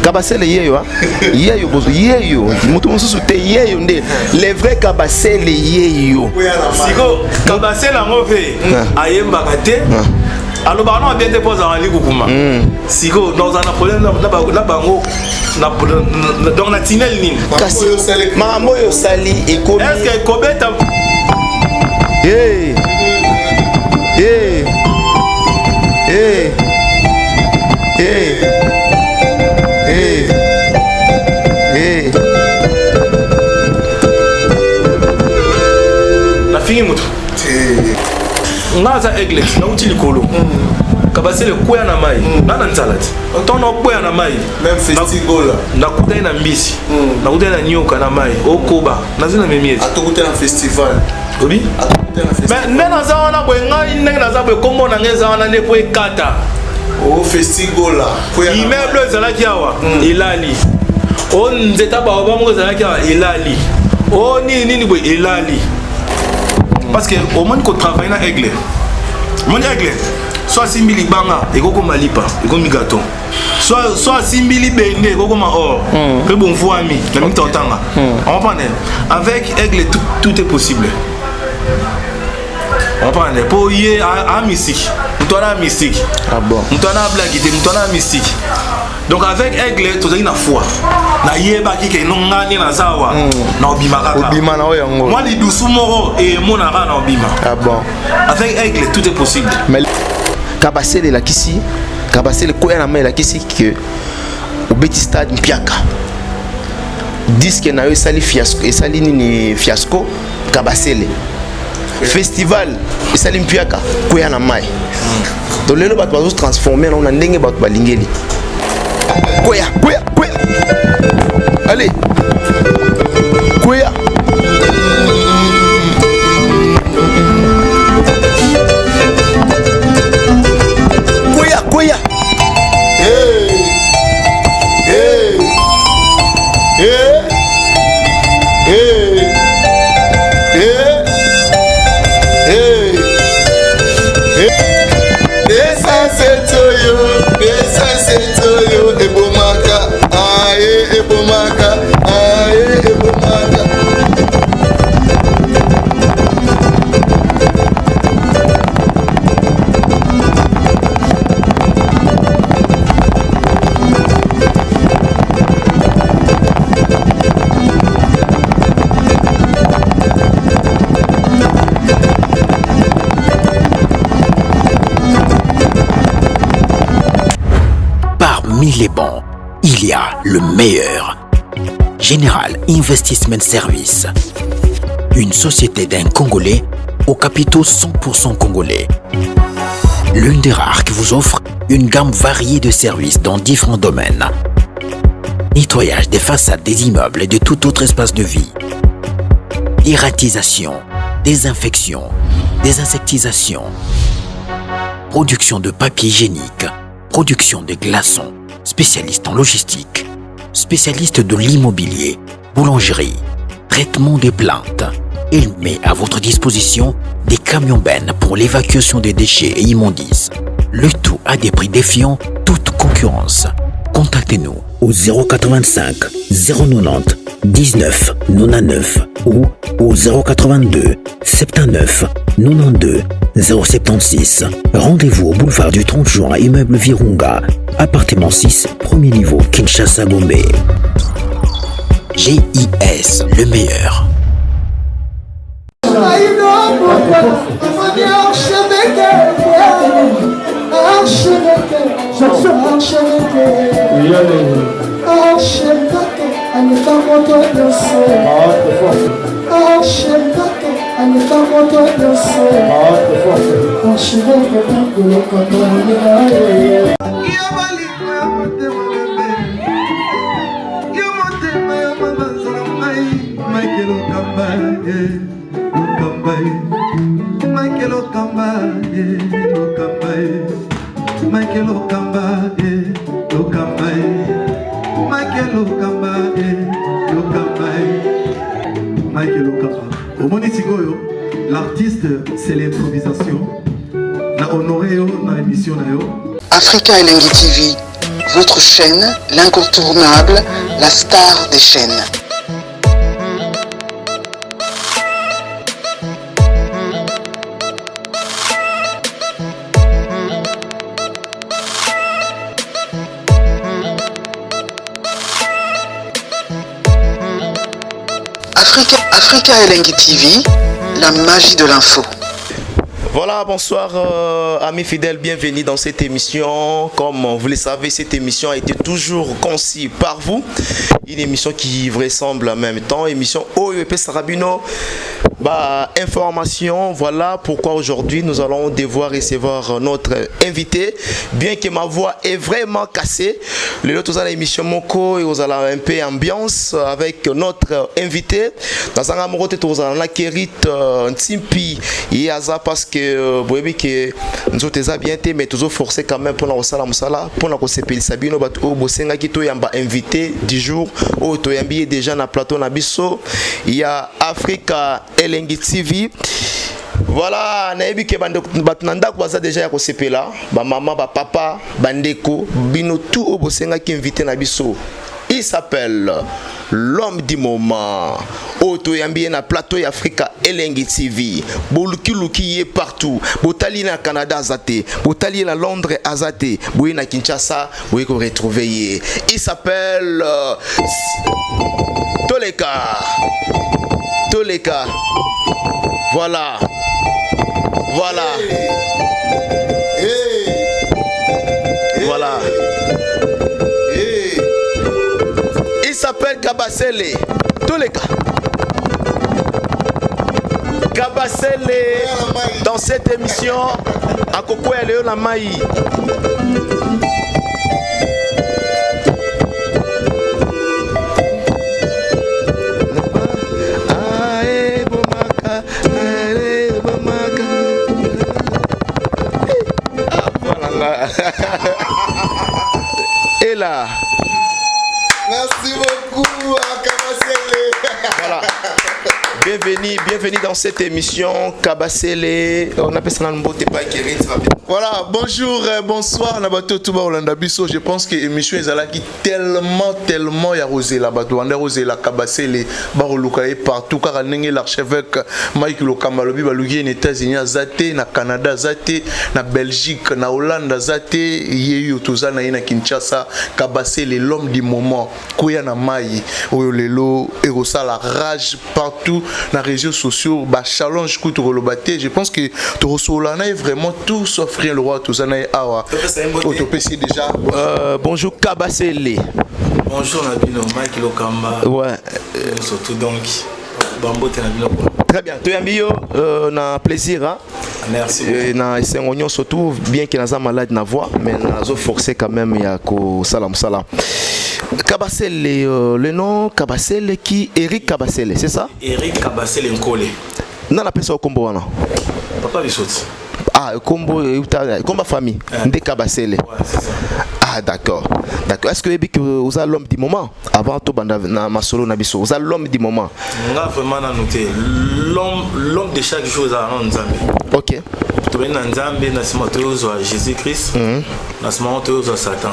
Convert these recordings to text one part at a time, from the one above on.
Kabasele yeyo yeyo bozo yeyo mutu mususu te yeyo nde les vrais Kabasele yeyo siko Kabasele ngove ayemba kate alors bah non bien te pose en ligue kuma siko dans un problème là bango donc la tunnel ni kasi mambo yo sali ekomi est-ce que kobeta eh eh eh eh eh eh la fille mutu ngaza eglex na uti likolo Kabasele koya na mai nana nzalati tono koya na mai même festival na kutai na mbisi na kutai na nyoka na mai okoba nazina memiezi atokuta na festival obi atokuta na festival mais nena za wana bwe ngai ndenge na za bwe kombo na ngeza wana ne po ekata o festival koya na immeuble ezalaki awa elali o nzeta ba obamu ezalaki awa elali o nini bwe elali parce que au moins qu'on travaille na aigle mon aigle soit simbili banga ekoko malipa ekoko migaton soit simbili bende ekoko ma or que bon voami na mi totanga on comprend avec aigle tout est possible on comprend pour y a mystique mutona mystique ah bon mutona blague mutona mystique donc avec aigle tu as une foi na yeba ki ke nongani na zawa na obima kaka obima na oyango moi li doucement moro et mon ara na obima ah bon avec aigle tout est possible mais Kabasele la kisi Kabasele koya na mai la kisi que au Betty Stade Mpiaka disque na yo sali fiasco et sali ni fiasco Kabasele festival et sali Mpiaka koya na mai donc lelo bato bazo transformer na ndenge bato balingeli koya allez koya koya Parmi les bons, il y a le meilleur. Général Investment Service. Une société d'un Congolais aux capitaux 100% congolais. L'une des rares qui vous offre une gamme variée de services dans différents domaines. Nettoyage des façades des immeubles et de tout autre espace de vie. Dératisation, désinfection, désinsectisation. Production de papier hygiénique. Production de glaçons. Spécialiste en logistique. Spécialiste de l'immobilier. Boulangerie. Traitement des plaintes. Il met à votre disposition des camions-bennes pour l'évacuation des déchets et immondices. Le tout à des prix défiant toute concurrence. Contactez-nous au 085 090 19 99 ou au 082 79 92 076. Rendez-vous au boulevard du 30 juin, immeuble Virunga, appartement 6, premier niveau, Kinshasa, Gombe. GIS, le meilleur. L'artiste, c'est l'improvisation. Na honoré dans l'émission. Africa Elengi TV, votre chaîne, l'incontournable, la star des chaînes. Africa Elengi TV, la magie de l'info. Voilà, bonsoir amis fidèles, bienvenue dans cette émission. Comme vous le savez, cette émission a été toujours conçue par vous. Une émission qui ressemble en même temps, émission OEP Sarabino. Information, voilà pourquoi aujourd'hui nous allons devoir recevoir notre invité. Bien que ma voix est vraiment cassée, les autres à l'émission Moko et vous allez un peu ambiance avec notre invité. Dans un amoureux de tous la Kérit Ntimpi et Aza parce que vous voyez que nous avons bien été mais toujours forcé quand même pour la Osala Moussala pour la CPL Sabino Batou Bosenga qui est invité du jour au Toyambi déjà na plateau Nabiso. Il y a Africa Elengi TV. Voilà, naebi ke batnanda kwaza déjà ya kosepela ba maman ba papa bandeko bino tout au bosenga qui invité na biso. Il s'appelle l'homme du moment. Auto yambi na plateau Africa Elengi TV. Boluki luki est partout. Botali na Canada azate, botali na Londres azate, boui na Kinshasa, boui ko retrouver. Il s'appelle Toleka. Toleka. Voilà. Voilà. Voilà. Il s'appelle Kabasele. Toleka. Kabasele dans cette émission à Koko et Léo Lamaï. Et là. Merci beaucoup à Kabasele. Voilà. Bienvenue dans cette émission Kabasele. On appelle ça Voilà, bonjour, bonsoir Nabato Touba Olanda Bisso. Je pense que l'émission est là qui tellement yarosé la bateau, on a rosé la Kabasele, Baroluka et partout car on l'archevêque Mike Lokambalobi balugi aux États-Unis azate, na Canada azate, na Belgique, na Hollande azate, yeyu tozana na Kinshasa, Kabasele l'homme du moment, koya na mai, oyolelo erosa la rage partout dans les réseaux sociaux, bah challenge coup to je pense que to resolana est vraiment tout sauf rien le roi tozana et awa. Autopécie déjà. Bonjour Kabasele. Bonjour Nabino, Mike Lokamba. Ouais. Surtout donc Bambo Tenabino. Très bien. Tu as na plaisir hein. Merci. Na essayons surtout bien que nous malade na voix mais nous forcé quand même ya ko salam salam. Kabasele, le nom Kabasele qui Eric Kabasele, c'est ça? Eric Kabasele Nkole. Non, la personne au combo wana. Papa Bissot. Ah, combo famille. Ndé Kabasele. Ouais, c'est ça. Ah, d'accord. D'accord. Est-ce que vous avez l'homme du moment avant tout banda na masolo na biso? Vous avez l'homme du moment. On a vraiment noté l'homme de chaque chose à Nzambe. OK. Tu veux Nzambe na simoteozo à Jésus-Christ. Na simoteozo à Satan.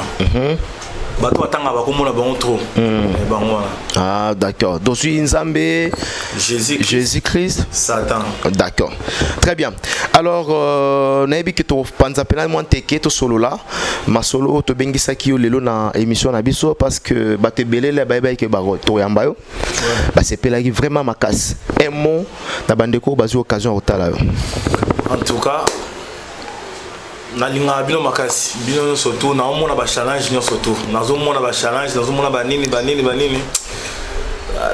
Ah d'accord. Donc Nzambe, Jésus-Christ, Satan. D'accord. Très bien. Alors naebi que to panza pena moi teke to solo là, ma solo to bengisa ki yo lelo na émission na biso parce que ba te belele ba ba ke ba to yamba yo. Ba c'est pelagi vraiment ma casse. Un mot na bandeko bazi occasion otala yo. En tout cas na linga bino makasi bino surtout na omona ba challenge bino surtout nazo mona ba challenge nazo mona ba nini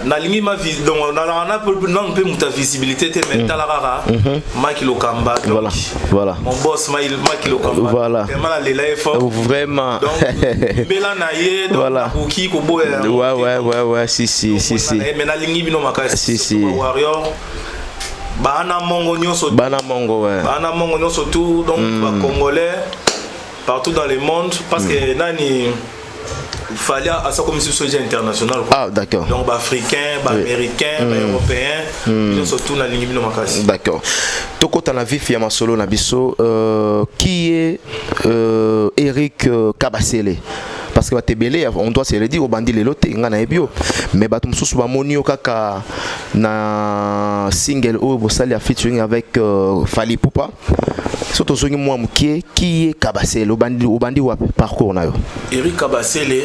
na lingi ma vie donc na peut muta visibilité te mental rara Mike Lokamba voilà mon boss Mike Lokamba voilà vraiment la lela fort vraiment donc bela na ye donc voilà ki ko boya ouais si mais na lingi bino makasi si warrior Bana Mongo Nyoso. Bana Mongo, ouais. Bana Mongo Nyoso tout, donc Congolais, partout dans le monde, parce que Nani, il fallait à sa commission sociale internationale. Ah, d'accord. Donc, Africains, Américains, Européens, ils sont tous dans la ligne de Makasi. D'accord. Toko Tanavi Fiama Solo Nabiso, qui est Eric Kabasele? parce que batebele on doit se le dire au bandi le loté ngana ebio mais batum sous ba monio kaka na single o bosali a featuring avec Fally Ipupa surtout zongi moi mukie qui est Kabasele au bandi wa parcours na yo. Eric Kabasele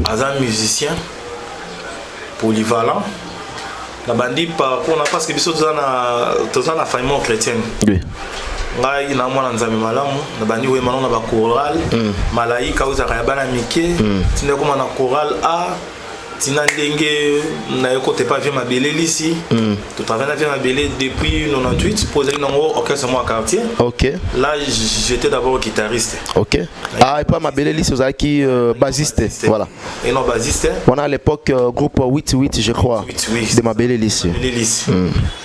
un musicien polyvalent. La bandi parcours na parce que biso tozana na famille chrétienne. Oui. Ngai na mwana nzambe malamu na bandi we manona ba choral malaika uzaka ya bana mike tinde koma na choral a tina ndenge na yokote pas vient mabele ici tu travailles vient mabele depuis 98 posé dans orchestre moi quartier. OK. Là j'étais d'abord guitariste. OK. Ah et pas mabele ici uzaki bassiste voilà. Et non bassiste. On a à l'époque groupe 88 je crois de mabele ici. Mabele ici.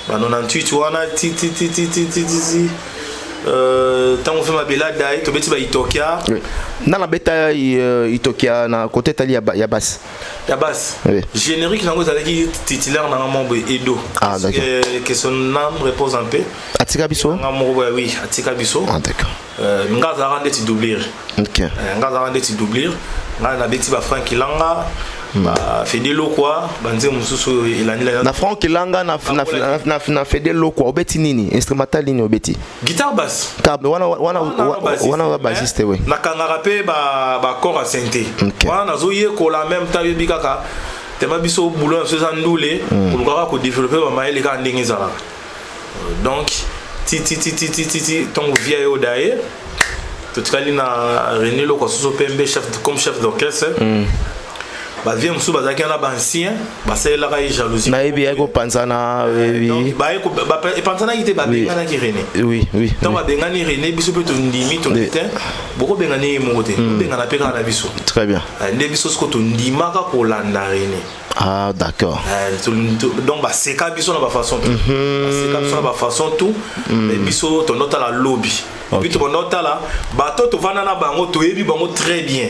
Bah 98 on a ti tant on fait ma belade d'ailleurs tu beti ba Itokia na na beta Itokia na côté tali ya basse générique nango zalaki titulaire na membre Edo que son âme repose en paix atika biso oui atika biso d'accord ngaza rande ti doubler OK ngaza rande ti doubler na beti ba Frank Ilanga ba Fedelo quoi banze mususu ilani na Frank Ilanga na Fedelo quoi obeti nini instrumental nini obeti guitare basse wana bassiste oui na kangara pe ba corps à synthé wana zo ye ko la même temps yebi kaka tema biso boulot so zandoule pour le ko développer ba maele ka ndenge zala donc ti ton vieil odaye tout kali na René Loko so pembe comme chef d'orchestre ba vie musu bazaki na ba ancien ba sela ka jalousie na ebi eko panzana oui ba eko ba panzana ite ba bengana ki René oui donc ba bengani René biso pe to ndimi to ten boko bengani mokote bengana pe kana biso très bien nde biso sko to ndima ka ko landa René. Ah d'accord. Donc bah c'est comme biso na ba façon tout c'est comme ça na ba façon tout mais biso to nota la lobby puis to nota la bato to vana na bango to yebi bango très bien.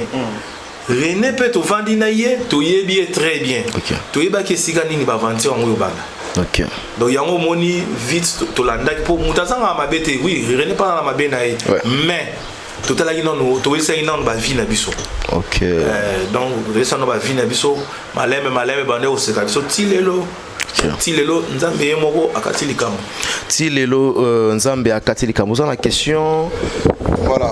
René peut to vandi na ye to yebi très bien. To yeba ke sika nini ba vanti wango yo bana. OK. Donc yango moni vite to landa pour mutazanga mabete oui René pas na mabena ye mais total là non to esa ina ba vie na biso. OK. Donc esa no ba vie na biso maleme bande o seka biso tilelo nzambe moko akati likamo. Tilelo nzambe akati likamo. Vous avez la question voilà.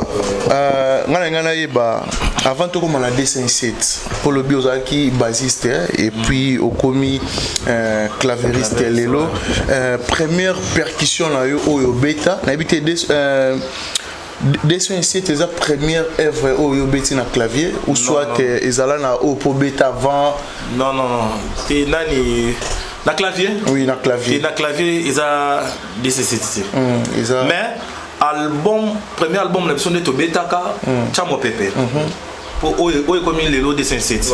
Ngana yeba avant tout comme on a dessin 7 pour le biozaki bassiste et puis au commis clavieriste lelo première percussion là yo beta na habité dessin 7 c'est la première œuvre au beta na clavier ou soit ezala na au pour beta avant non c'est nani na clavier oui na clavier et na clavier ils a DCCT mais premier album la version de Tobetaka Chamo Pepe pour oye comme les lots de Saint-Seth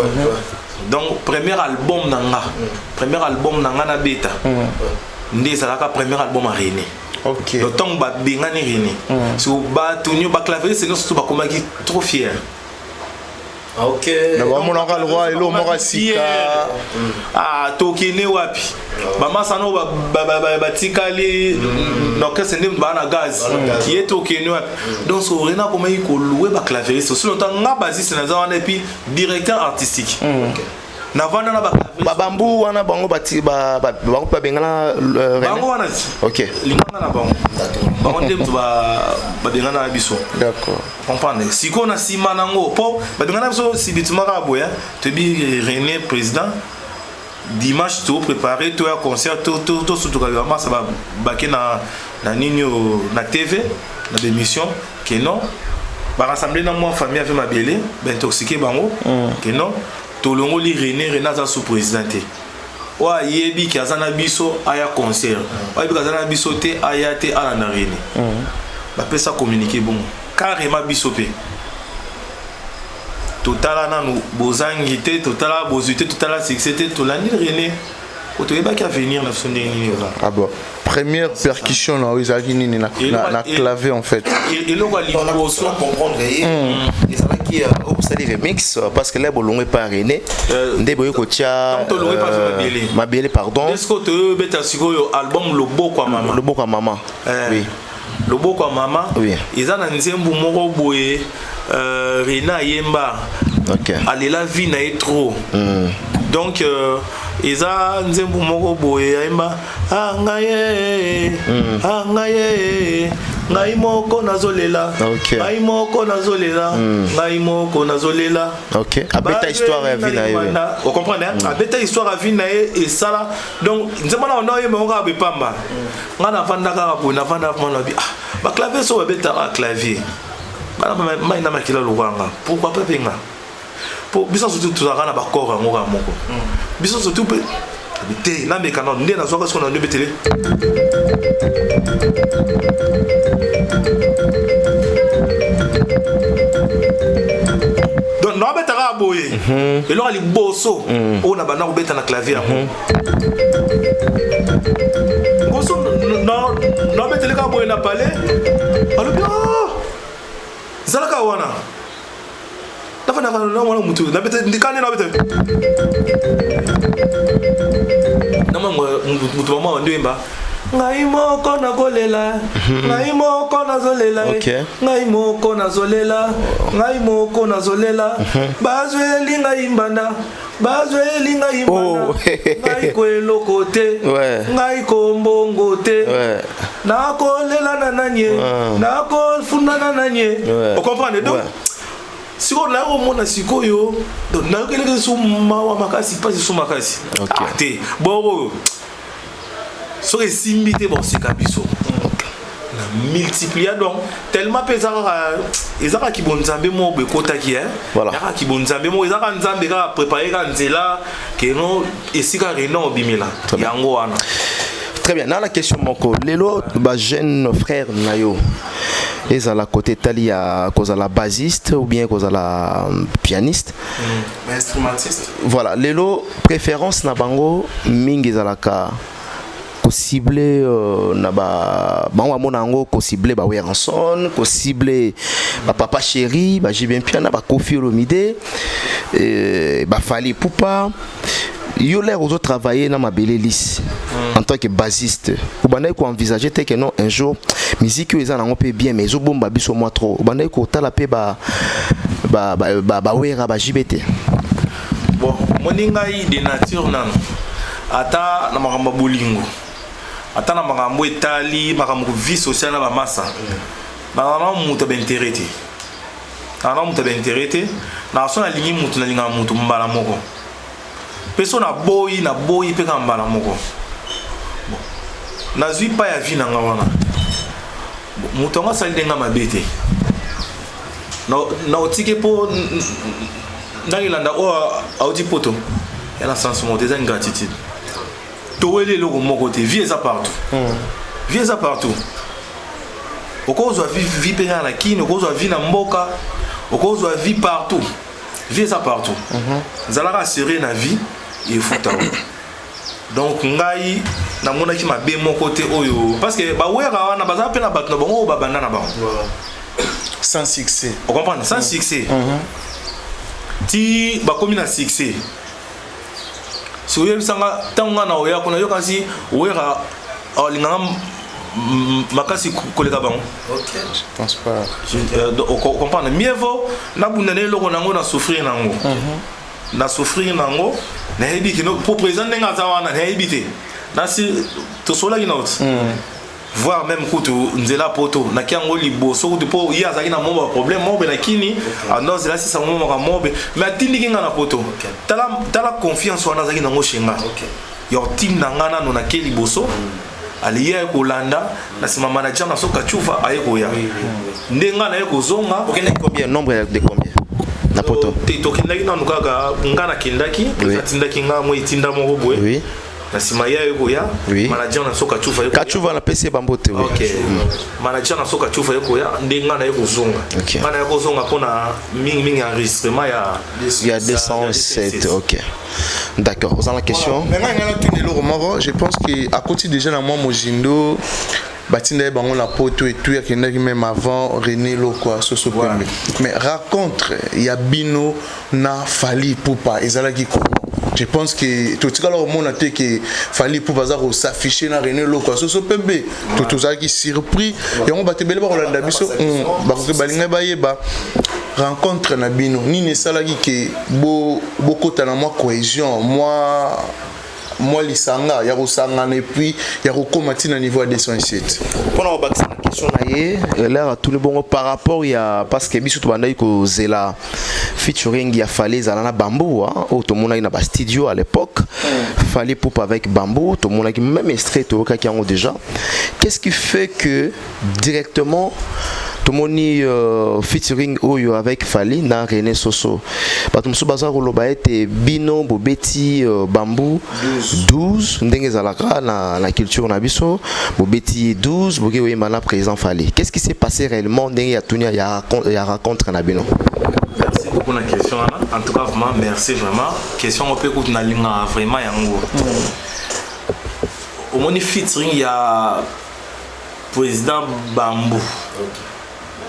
donc premier album nanga na beta ndé ça la premier album à René. OK le temps ba bengani René so ba tunyo ba clavier c'est surtout ba comme qui trop fier. OK d'abord mon oncle roi et l'eau mora sika tokene wapi mama sano ba tikali donc c'est ndem ba na gaz qui est tokene wapi donc so René comme il ko louer ba clavier so longtemps nga bassiste na za et puis directeur artistique. Na vanda na ba bambu wana bango bati bango pa bengana bango wana OK lingana na bango bango ndem ba bengana na biso d'accord comprendre siko na sima nango po ba bengana biso sibitima ka boya to bi René président dimanche tout préparer tout un concert tout surtout vraiment ça va baquer na nino na TV na émission que non ba rassembler dans moi famille avec ma belé ben intoxiquer bango que non tolongo li René za sous présidenté wa yebi ki azana biso aya concert wa yebi azana biso te aya te ala na René ba pesa communiquer bon carrément biso pe totala nanu bozangi te totala bozuté totala succès te tolandi René otoyeba ki venir na sonde ni ah bon première percussion na Isaki nini na clavier en fait et le va on a besoin comprendre et ça qui au stade remix parce que là bolongé pas René ndebo ko tia mabele pardon est-ce que tu beta siko album Loboko mama oui Loboko mama oui ils en nzembu moko boye René yemba Ok. alela vie na ye trop. Donc eza nzembo moko boye aimba ngaye ngai moko nazolela ngai moko nazolela ngai moko nazolela. Ok. Abeta histoire ya vie na ye. Vous comprenez? Abeta histoire ya vie na ye et ça là. Donc nzembo na ono ye moko abepamba. Ngana vanda ka bo na vanda mona bi ba clavier so abeta clavier. Bana mai na makila lukwanga. Pourquoi pas penga? Pour biso surtout tout ça na ba corps ngo ka moko. Biso surtout pe te na me kanon ndé na soka ce qu'on a betele. Donc no beta ka boye. Et là ali bosso on a bana ko beta na clavier ngo. Bosso no betele ka boye na palais. Alors bien zalaka wana. Na wana mutu na bete ndikane na bete na mutu mama ndemba ngai moko na kolela ngai moko na zolela ngai moko na zolela ngai moko na zolela bazweli ngai mbanda bazweli ngai mbanda ngai kwelo kote ngai kombongo te na kolela na nanye na kofuna na nanye. Vous comprenez? Donc si on a au monde sikoyo donc na keleke so mawa makasi pas so makasi te bon so esimbité bon c'est kabiso na multiplier donc tellement pesara ezaka ki bonzambe mo be kotaki voilà ezaka ki bonzambe mo ezaka nzambe ka préparer ka nzela que non esika reno bimela yango wana. Très bien. Dans la question moko lelo ba jeune frère nayo et à la côté tali à cause de la bassiste ou bien cause de la pianiste instrumentiste. Voilà lelo préférence na bango mingi zalaka ko cibler na ba bango monango ko cibler ba Weranson ko cibler ba Papa Chéri ba Jibin Piana ba Kofi Olomide ba Fally Ipupa. Yo l'air aux autres travailler dans ma belle liste en tant que bassiste. Ou banay ko envisager que non un jour musique ils en ont peu bien mais zo bomba biso moi trop. Ou banay ko tala pe ba wera ba JBT. Bon, moninga yi de nature nan. Ata na makamba bolingo. Ata na makambo etali, makambo vie sociale na ba massa. Na mutu ba intérêt. Na mutu ba intérêt. Na so na lingi mutu na linga mutu mbala moko. Personne na boyi pe kambala moko. Bon. Nazui pa ya vie na nga wana. Mutu nga sali denga mabete. Na otike po nangilanda o audi poto. Elle a sens mon des ingratitude. Towele lo moko te vie ça partout. Vie ça partout. Okozwa vie pe na kini, okozwa vie na mboka, okozwa vie partout. Vie ça partout. Zalaka assurer na vie et futa. Donc ngai na mona ki mabe mon côté oyo parce que ba wera wana baza pe na bato na bango ba banda na bango. Sans succès. On comprend sans succès. Ti ba komi na succès. Si oyo bisanga tanga na oya kuna yo kasi wera alinganga makasi koleka bango. OK, je pense pas. On comprend mieux vaut na bundane loko nango na souffrir nango. Na souffrir nango na hebi ki no pour présent nga zawana na hebi te. Na si to sola ki not. Voir même kutu nzela poto na kiango liboso kutu po ya zaki na momba problème mombe na kini anoze la si sa momba ka mombe mais atindi kinga na poto. Tala confiance wana zaki nango shinga. Yo tim na ngana no na ke liboso. Aliye kolanda na sima manager na soka chufa ayeko ya ndenga na yeko zonga okende combien nombre de combien na poto te tokindaki na nukaga ngana kindaki atindaki nga mo itinda moko boye oui na sima ya yeko ya manager na soka chufa yeko kachuva na pese bambote oui OK manager na soka chufa yeko ya ndenga na yeko zonga mana yeko zonga pona mingi enregistrement ya 207 OK. D'accord, vous avez la question? Je pense qu'à côté déjà dans moi Mojindo Batinda bango la poto et tout il y a même avant René Lokwa Soso Pembe. Mais raconte il y a Bino na Fally Ipupa ezala ki comment. Je pense que tout ce alors mon até que Fally Ipupa za s'afficher na René Lokwa Soso Pembe. Tout ça qui surpris et on battre belle ba Rolanda biso ba ko balinga ba yeba. rencontre na bino nini esalaki ke bokota na mwa cohésion moi lisanga ya kosangana et puis ya kokoma tina niveau ya 207 mpona kobakisa na question na ye l'air à tout le bon par rapport ya parce que biso tobandaki kozela featuring ya Fally ezala na Bambou oyo tomonaki na bastudio à l'époque Fally Poup avec Bambou tomonaki même extrait toyokaki yango déjà. Qu'est-ce qui fait que directement tomoni featuring oyo avec Fally na René Soso bato mosusu baza koloba ete bino bobeti Bambou 12 ndenge ezalaka na culture na biso bobeti 12 boke oyemba na président Fally. Qu'est-ce qui s'est passé réellement ndenge ya tunia ya rencontre na bino? Merci beaucoup na question là. En tout cas vraiment merci vraiment. Question on peut écouter na linga vraiment yango. Au moins featuring ya président Bambou.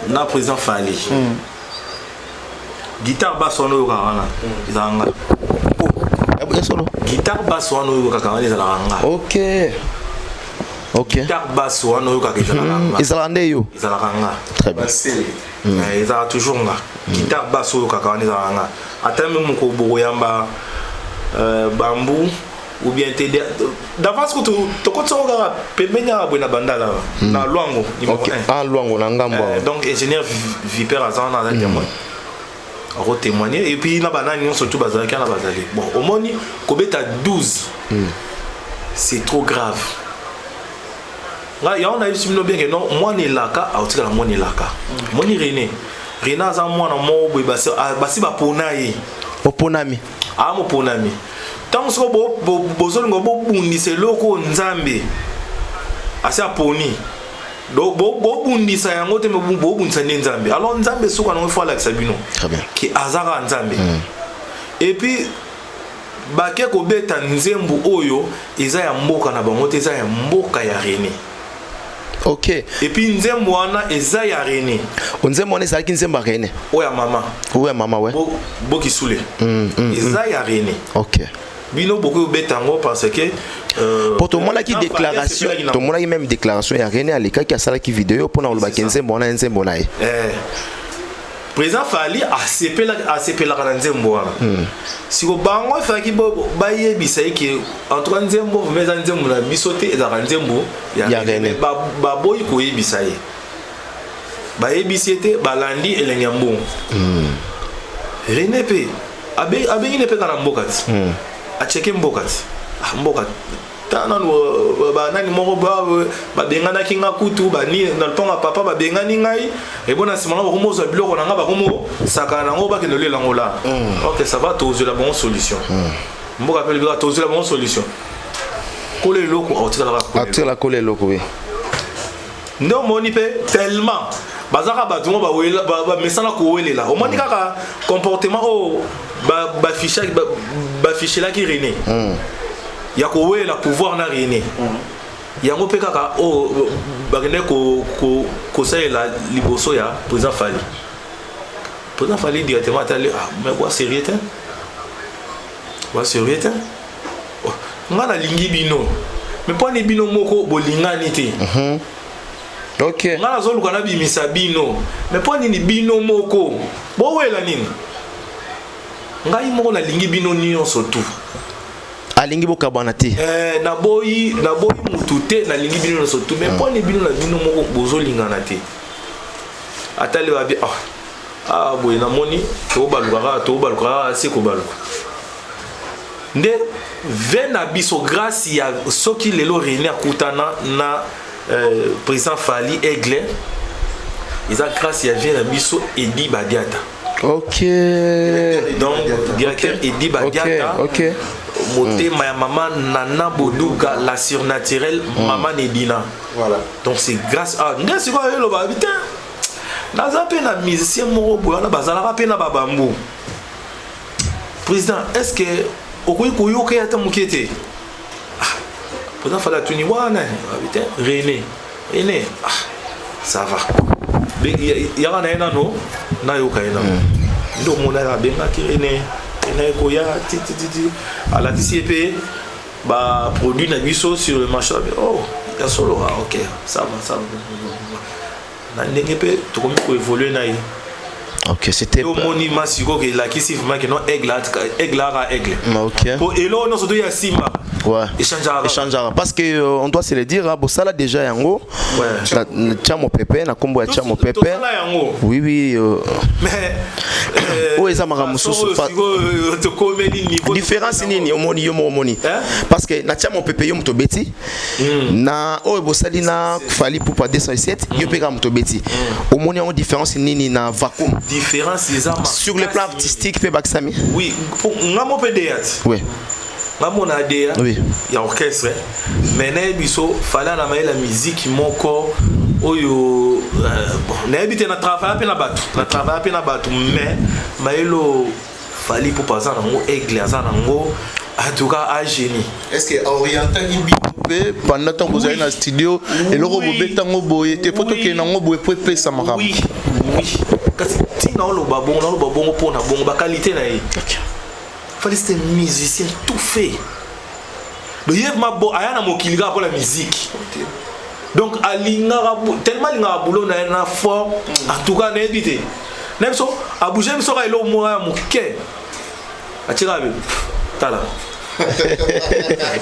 Na président Fally. Guitare basse on oyo kana. Izanga. Solo. Guitare basse on oyo kana izalanga. OK. OK. Guitare basse on oyo kana izalanga. Izalande yo. Izalanga. Très bien. Ils ont toujours nga guitare basse au kaka on izalanga. Ata même ko boyamba Bambou ou bien t'aider d'avance que tu continues à pemenya bwana bandala na Luango numéro 1 ah Luango na ngambo donc ingénieur Viper azana na témoin a témoigner et puis na banani on surtout bazalaki na bazali bon au moni kobeta 12 c'est trop grave là ya on a eu simino bien que non moi ni laka a otika na moi ni laka moni René aza mwana mo boy basi ba ponayi oponami ah mo ponami tant que bozolingo bobundisa eloko nzambe asi aponi donc bobundisa yango te bobundisa nde nzambe alors nzambe soka nango ifo alakisa bino ki azaka nzambe et puis bake kobeta nzembo oyo eza ya mboka na bango te eza ya mboka ya René. OK. Et puis nzembo wana eza ya René. Nzembo wana ezalaki nzembo ya René. Oya mama. Oya mama ouais. Boki soule. Eza ya René. OK. Bino beaucoup betango parce que pour tout le monde qui déclaration tout le monde qui même déclaration ya René aleka ki asala ki vidéo pour na oloba nzembo wana nzembo na ye. Président Fally a CP la kana nzembo wana. Si ko bango faki ba yebisa ki en tout cas nzembo mais nzembo na bisote eza nzembo ya René. Ba boy ko yebisa ye. Ba yebisete balandi elenyambo. René pe abengi ne pe kana mbokati. A checker mbokati. Mbokati. Tana ba nani moko ba bengana kinga kutu ba ni na tonga papa ba bengani ngai et bona simana ba komo za biloko na nga ba komo saka na ngo ba ke le langola. OK, ça va tozo la bonne solution. Mboka pe le tozo la bonne solution. Kole loko otila la kole loko oui. Non moni pe tellement bazaka ba tumo ba wela ba mesana ko welela. O moni kaka comportement o ba fiché la ki René. Ya ko la pouvoir na René. Yango pe kaka o bagene ko la liboso ya président Fally. Président Fally directement attali mais quoi sérieux hein? Quoi sérieux hein? Ngana lingi bino. Mais pas ni bino moko bolingani te. OK. Ngana zolu kana bimisa bino. Mais pas ni bino moko. Bo wela nini? Ngai moko na lingi bino nyonso tout. Alingi bokabana te na boyi mutu te na lingi bino nyonso tout mais pas ni bino na bino moko bozolingana te atali ba bi boy na moni to baluka se ko baluka nde vena biso grâce ya soki lelo René akutana na président Fally Aigle isa grâce ya vena biso Edi Badiata. OK. Donc directeur Edi Badiata. OK. Motema ya maman Nana Boduga la surnaturelle maman Nedina. Voilà. Donc c'est grâce à ngasi ko yelo ba bitin. Naza pe na musicien moko boya na bazala pe na babambu. Président, est-ce que okoyi koyoka ya tamukete? Président Fally tuni wana bitin René. Ça va. Ya na ena no na yoka ena. Ndo mona na benga ki René. Koya à la TCP bah produit na biso sur le marché ya solo OK ça va na ndenge pe to comme ko évoluer na Ok, c'était au monument siko que la qui siffle que non aigle à aigle. Ok. Pour et là on se doit Simba. Ouais. Échangeara. Parce que on doit se le dire, Bossala déjà yango. Ouais. Tchamo Pepe, na kombo ya Tchamo Pepe. Oui oui. Mais oh eza maramususu. Différence nini omoni yo omoni. Parce que na Tchamo Pepe yo moto beti. Na oh Bossali na fali pour pas 207, yo peka moto beti. Omoni en différence nini na vacuum. Différence sur le plan artistique pe baksami. Oui, ngamo PDAT. Oui. Ngamo na DA. Oui. Il y a orchestre. Mais na biso fala na la musique moko oyo na habite na travail pe na batu. Na travail pe na batu mais maelo fali pour passer na ngo aigle za na ngo en tout cas à génie. Est-ce que oriental ibi pendant que vous allez dans le studio et le robot betango boye te photo que na ngo boye pour pesa makam. Oui. Oui. Kasi tina lo babongo pona bongo ba qualité na yi. Fallait c'était musicien tout fait. Le yev ma bo ayana mokiliga pour la musique. Donc alinga tellement linga boulot na fort en tout cas na éviter. Nem so aboujem so ka elo mo moke. Atira be. Tala.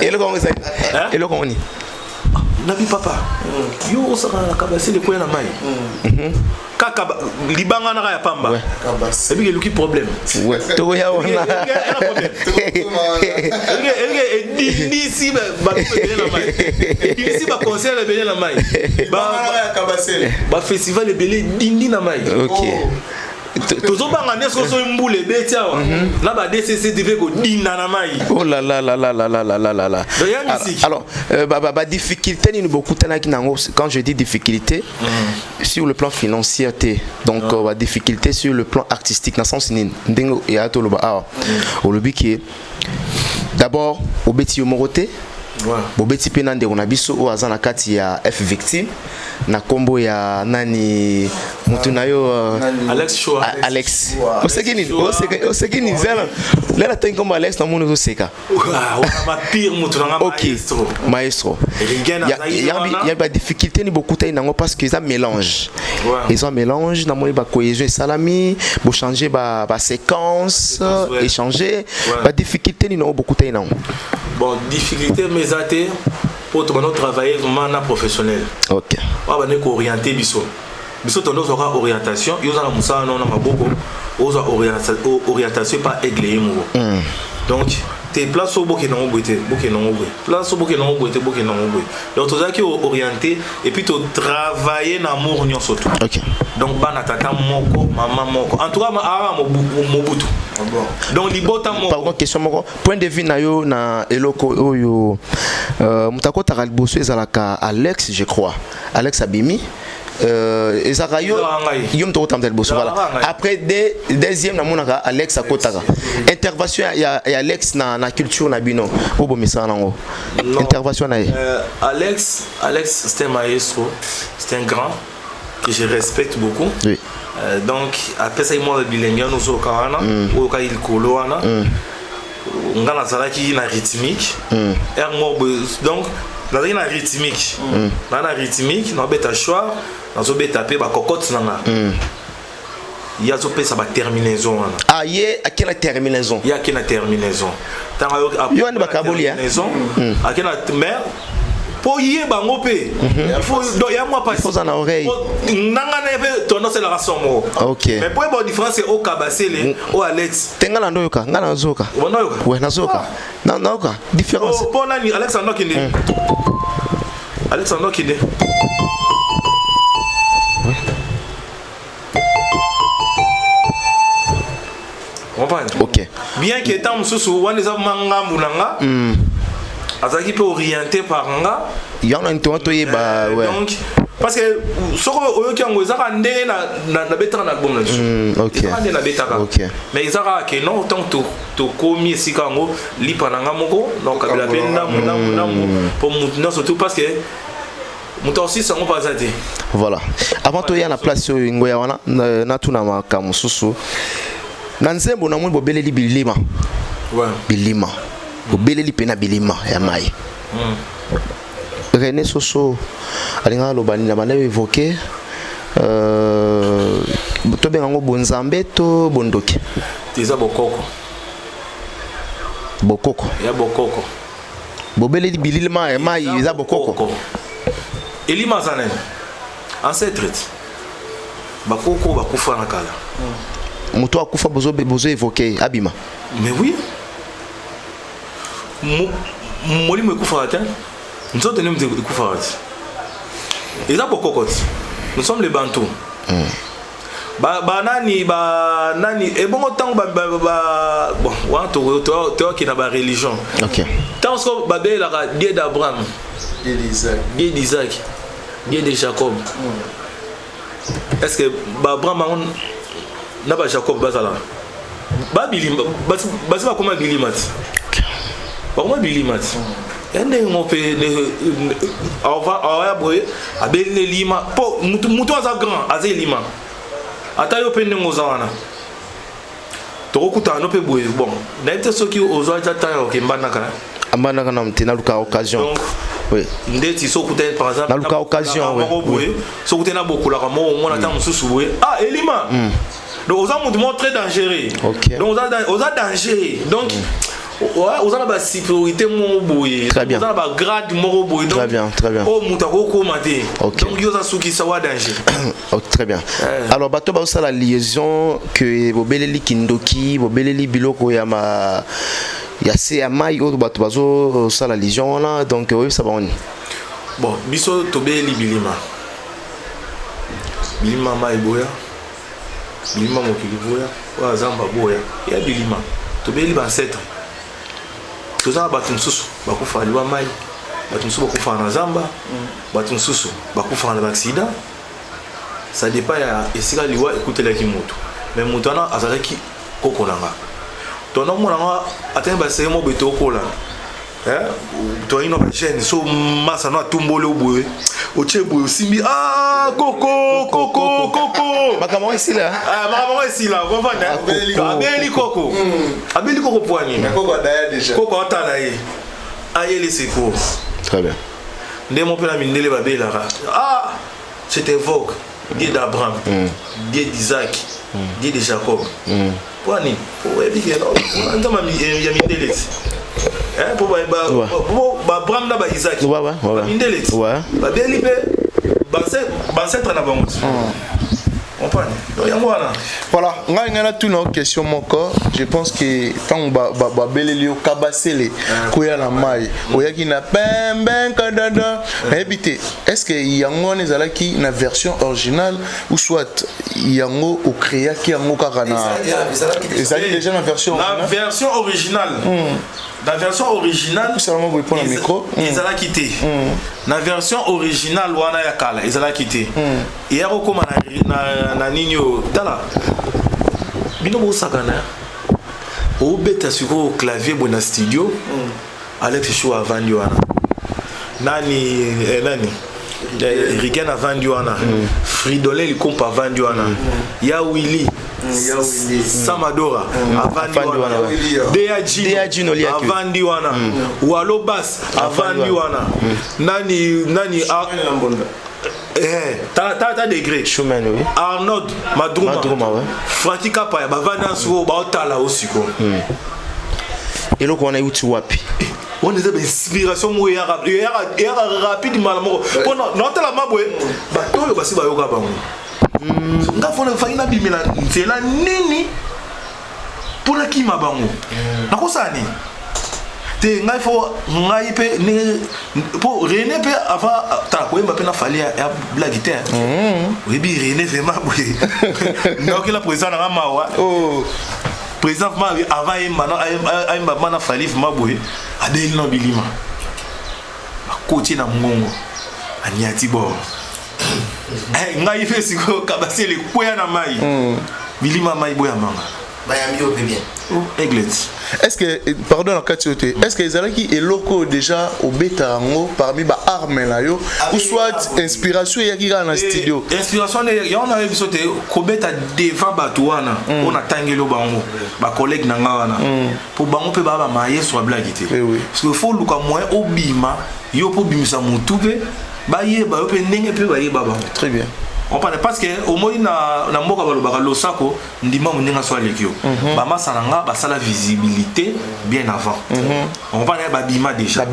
Et le comment ça? Et le comment ni? Nabi papa. Yo sera la kabasi le koya na mai. Kaka libanga na ya pamba. Et puis il y a problème. Ouais. To ya wana. Ici ba na mai. Ici ba concert le belé na mai. Ba festival le belé dindi na mai. OK. Tozobanga nesko so mbule betia wa. Là ba DCC devait go dinda na mai. Oh là là là là là là là là là. Alors difficulté ni beaucoup tanaki nango quand je dis difficulté sur le plan financier donc difficulté sur le plan artistique dans sens ni ndingo ya to loba au lobby qui d'abord au beti moroté. Bobeti pe nande on abiso o azana kati ya F victime na kombo ya nani mutu na yo Alex Show Alex osekini zela lela tan kombo Alex na muno seka ma pire mutu na maestro il y a des difficultés ni beaucoup tay nango parce que ça mélange ils ont mélange na moi ba cohésion salami bo changer ba séquence échanger ba difficulté ni non beaucoup tay nango. Bon, difficulté mais athée pour travailler vraiment professionnel. OK. On va nous orienter biso. Biso tendance aura orientation, ils ont la moussa non na maboko, aux orientation pas aiglé mo. Donc tes places au boké non boité, place au boké non boité. Donc tu as qui orienté et puis tu travailler na amour nyon surtout. OK. Donc bana tata moko, maman moko. En tout cas ma mobutu. Donc libota moko. Par contre question moko, point de vue na yo na eloko oyo mutako takalboso ezalaka Alex je crois. Alex Abimi Ezarayo yom to tamdel boso voilà. Après deuxième na monaka Alex akotaka. Intervention ya Alex na culture na bino. Obo misa nango. Intervention na Alex c'était un maestro, c'est un grand que je respecte beaucoup. Oui. Donc après ça il m'a bilingue nous au Kana, au Kail Koloana. Ngana zaraki na rythmique. Donc dans la rythmique. Dans la rythmique, dans beta choix, dans zo beta pe ba cocotte nanga. Il y a zo pe ça ba terminaison. Ah yé à quelle terminaison? Il y a quelle terminaison. Yo ande ba kabolia. À quelle mère pour y bango pe. Il faut donc il y a moi pas. Il faut en oreille. Nanga na pe tendance la raison mo. OK. Mais pour une différence c'est au Kabasele au Alex. Tenga na ndoyoka, ngana zoka. Ouais na zoka. Non non quoi, différence. Oh pour nani Alexandre Kinde. Alexandre Kinde. OK. Bien que tant mususu wana za manga mulanga. Azaki peut orienter par nga. Il y en a une tomato yeba ouais. Donc parce que soko oyoki ngo ezaka ndenge na betaka na album là. OK. Na betaka. OK. Mais ezaka que non tant to komi sika ngo lipa na nga moko donc kabila penda muna pour mutuna surtout parce que muto aussi ça on pas ça. Voilà. Avant to ya na place ngoya wana na tuna makamususu. Na nzembo na mwe bobeleli bilima. Ouais. Bilima. Bobeleli pena bilima ya mai. René Soso alinga lobani na bana évoqué tobengango bonzambe to bondoki teza bokoko bokoko ya bokoko bobeleli bililima ya mai eza bokoko elima zanene ancêtre bakoko bakufa na kala moto akufa bozo évoqué abima mais oui molimo ekufa te nzoto ne ekufa te eza bokoko te nous sommes les bantous banani ebongo ntango bon wana toyokina bareligion ntango soko babelaka dieu d'abraham dieu d'isaac dieu de jacob est ce que baabraham ango na bajacob bazalaka babilima basi bakoma bilima ti bakoma bilima ti ya ndenge mo mpe awaya boye abeli ne lima mpo mutu aza grand aza elima ata yo mpe ndenge oza wana tokokutana no mpe boye bon nayebi te soki ozwa ata tanga okembandaka ambandaka na mte naluka occasion ndeti sokutani par exemple naluka occasion moko boye sokutani na bokolaka moko omona ata mosusu boye ah elima donc oza mutu moko très dangereux donc oza danger donc oza na basécurité moko boye oza na bagrade moko boye donc oyo moto akokoma te donc yo oza sukisa wa danger. Très bien. Alors bato bazo la liaison que bobeleli kindoki bobeleli biloko ya ma ya se amai oyo bato bazo la liaison là donc oui ça va on bon biso tobeli bilima mai boya bilima mokili boya oyo azamba boya ya bilima tobeli bancetre toza na bato mosusu bakufa liwa mai bato mosusu bakufaka na zamba bato mosusu bakufaka na baaccident ça dépend ya esika liwa ekutelaki moto mais moto wana azalaki koko nanga tonomona nga atene basere mo boye tokola toyino bagene so masa no atumboli oboye otie boye osimbi koko makambo esila comprendre abeli koko poignée koko atala ye ayeli secours très bien nde mo pena mindele babelaka je t'évoque Dieu d'Abraham, Dieu d'Isaac, Dieu de Jacob. Poani, pour éviter non, on a mis Mindelet. Hein, pour Abraham n'a pas Isaac. Mindelet. Bah bien libé, bah c'est très bon. Voilà, on a toutes nos questions mon corps. Je pense que quand on va belelio kabasele koya na mai oya ki na ben kadada habité est-ce que yango nezalaki na version originale ou soit yango au créa ki yango kakana ezali déjà na version originale la version originale seulement pour le micro ils allaient quitter la version originale wana ya kala ils allaient quitter et ako koma na ninyo tala bino bo sakana o beta sur clavier bona studio Alex Show avant wana nani Rigen avant wana Fridolin il compa avant wana ya Willy Samadora avant wana DAG avant wana Walo Bass avant wana nani ta degré Schumann oui Arnold Madruma Frankie Kapaya bavanda so ba otala osiko et loko on a eu wapi on a des inspirations mo ya rapide malamo pona notala mabwe batoyo basi bayoka bango ngafona faina bimela nzela nini pona kima bango nakosani te ngai fo ngai pe ni po René pe avant ta ko mba pe na fali ya blague te oui bi René fait mabwe donc la président na mawa président ma avant ay mba na fali mabwe adeli no bilima akoti na ngongo aniati bo ngai fe siko kabasele koya na mai bilima mai boya manga bayambi au bien Eglet. Est-ce que pardon la quantité est-ce que les alaki et locaux déjà au bêta parmi ba armes là yo ou soit inspiration yaki na studio inspiration y on a bisoté ko bêta devant batuana on a tangelo bango ba collègue na ngana pour bango pe ba maye sur blague té parce que faut luka moins obima yo po bimisa mutupe ba ye ba pe ndenge pe ba ye ba bango très bien On parle parce que au moins na mboka balobaka losako ndima moninga so alekio ba masananga ba sala visibilité bien avant on parle ba bima déjà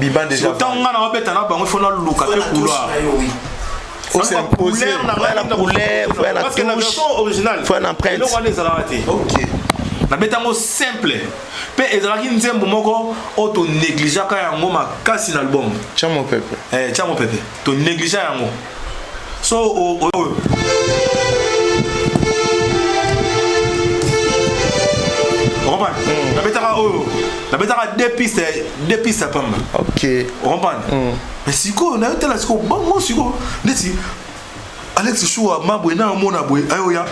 tant nga na obeta na bango fona luka pe couloir faut s'imposer la couleur faut la parce que la version originale faut une empreinte OK na betango simple pe ezalaki nzembo moko o to négligeaka yango makasi na album tiens mon peuple to négligeaka yango so on comprend la betaka deux pistes à pamba OK on comprend mais siko na yote la siko bango siko neti Alex Choua mabwe na mona bwe ayo ya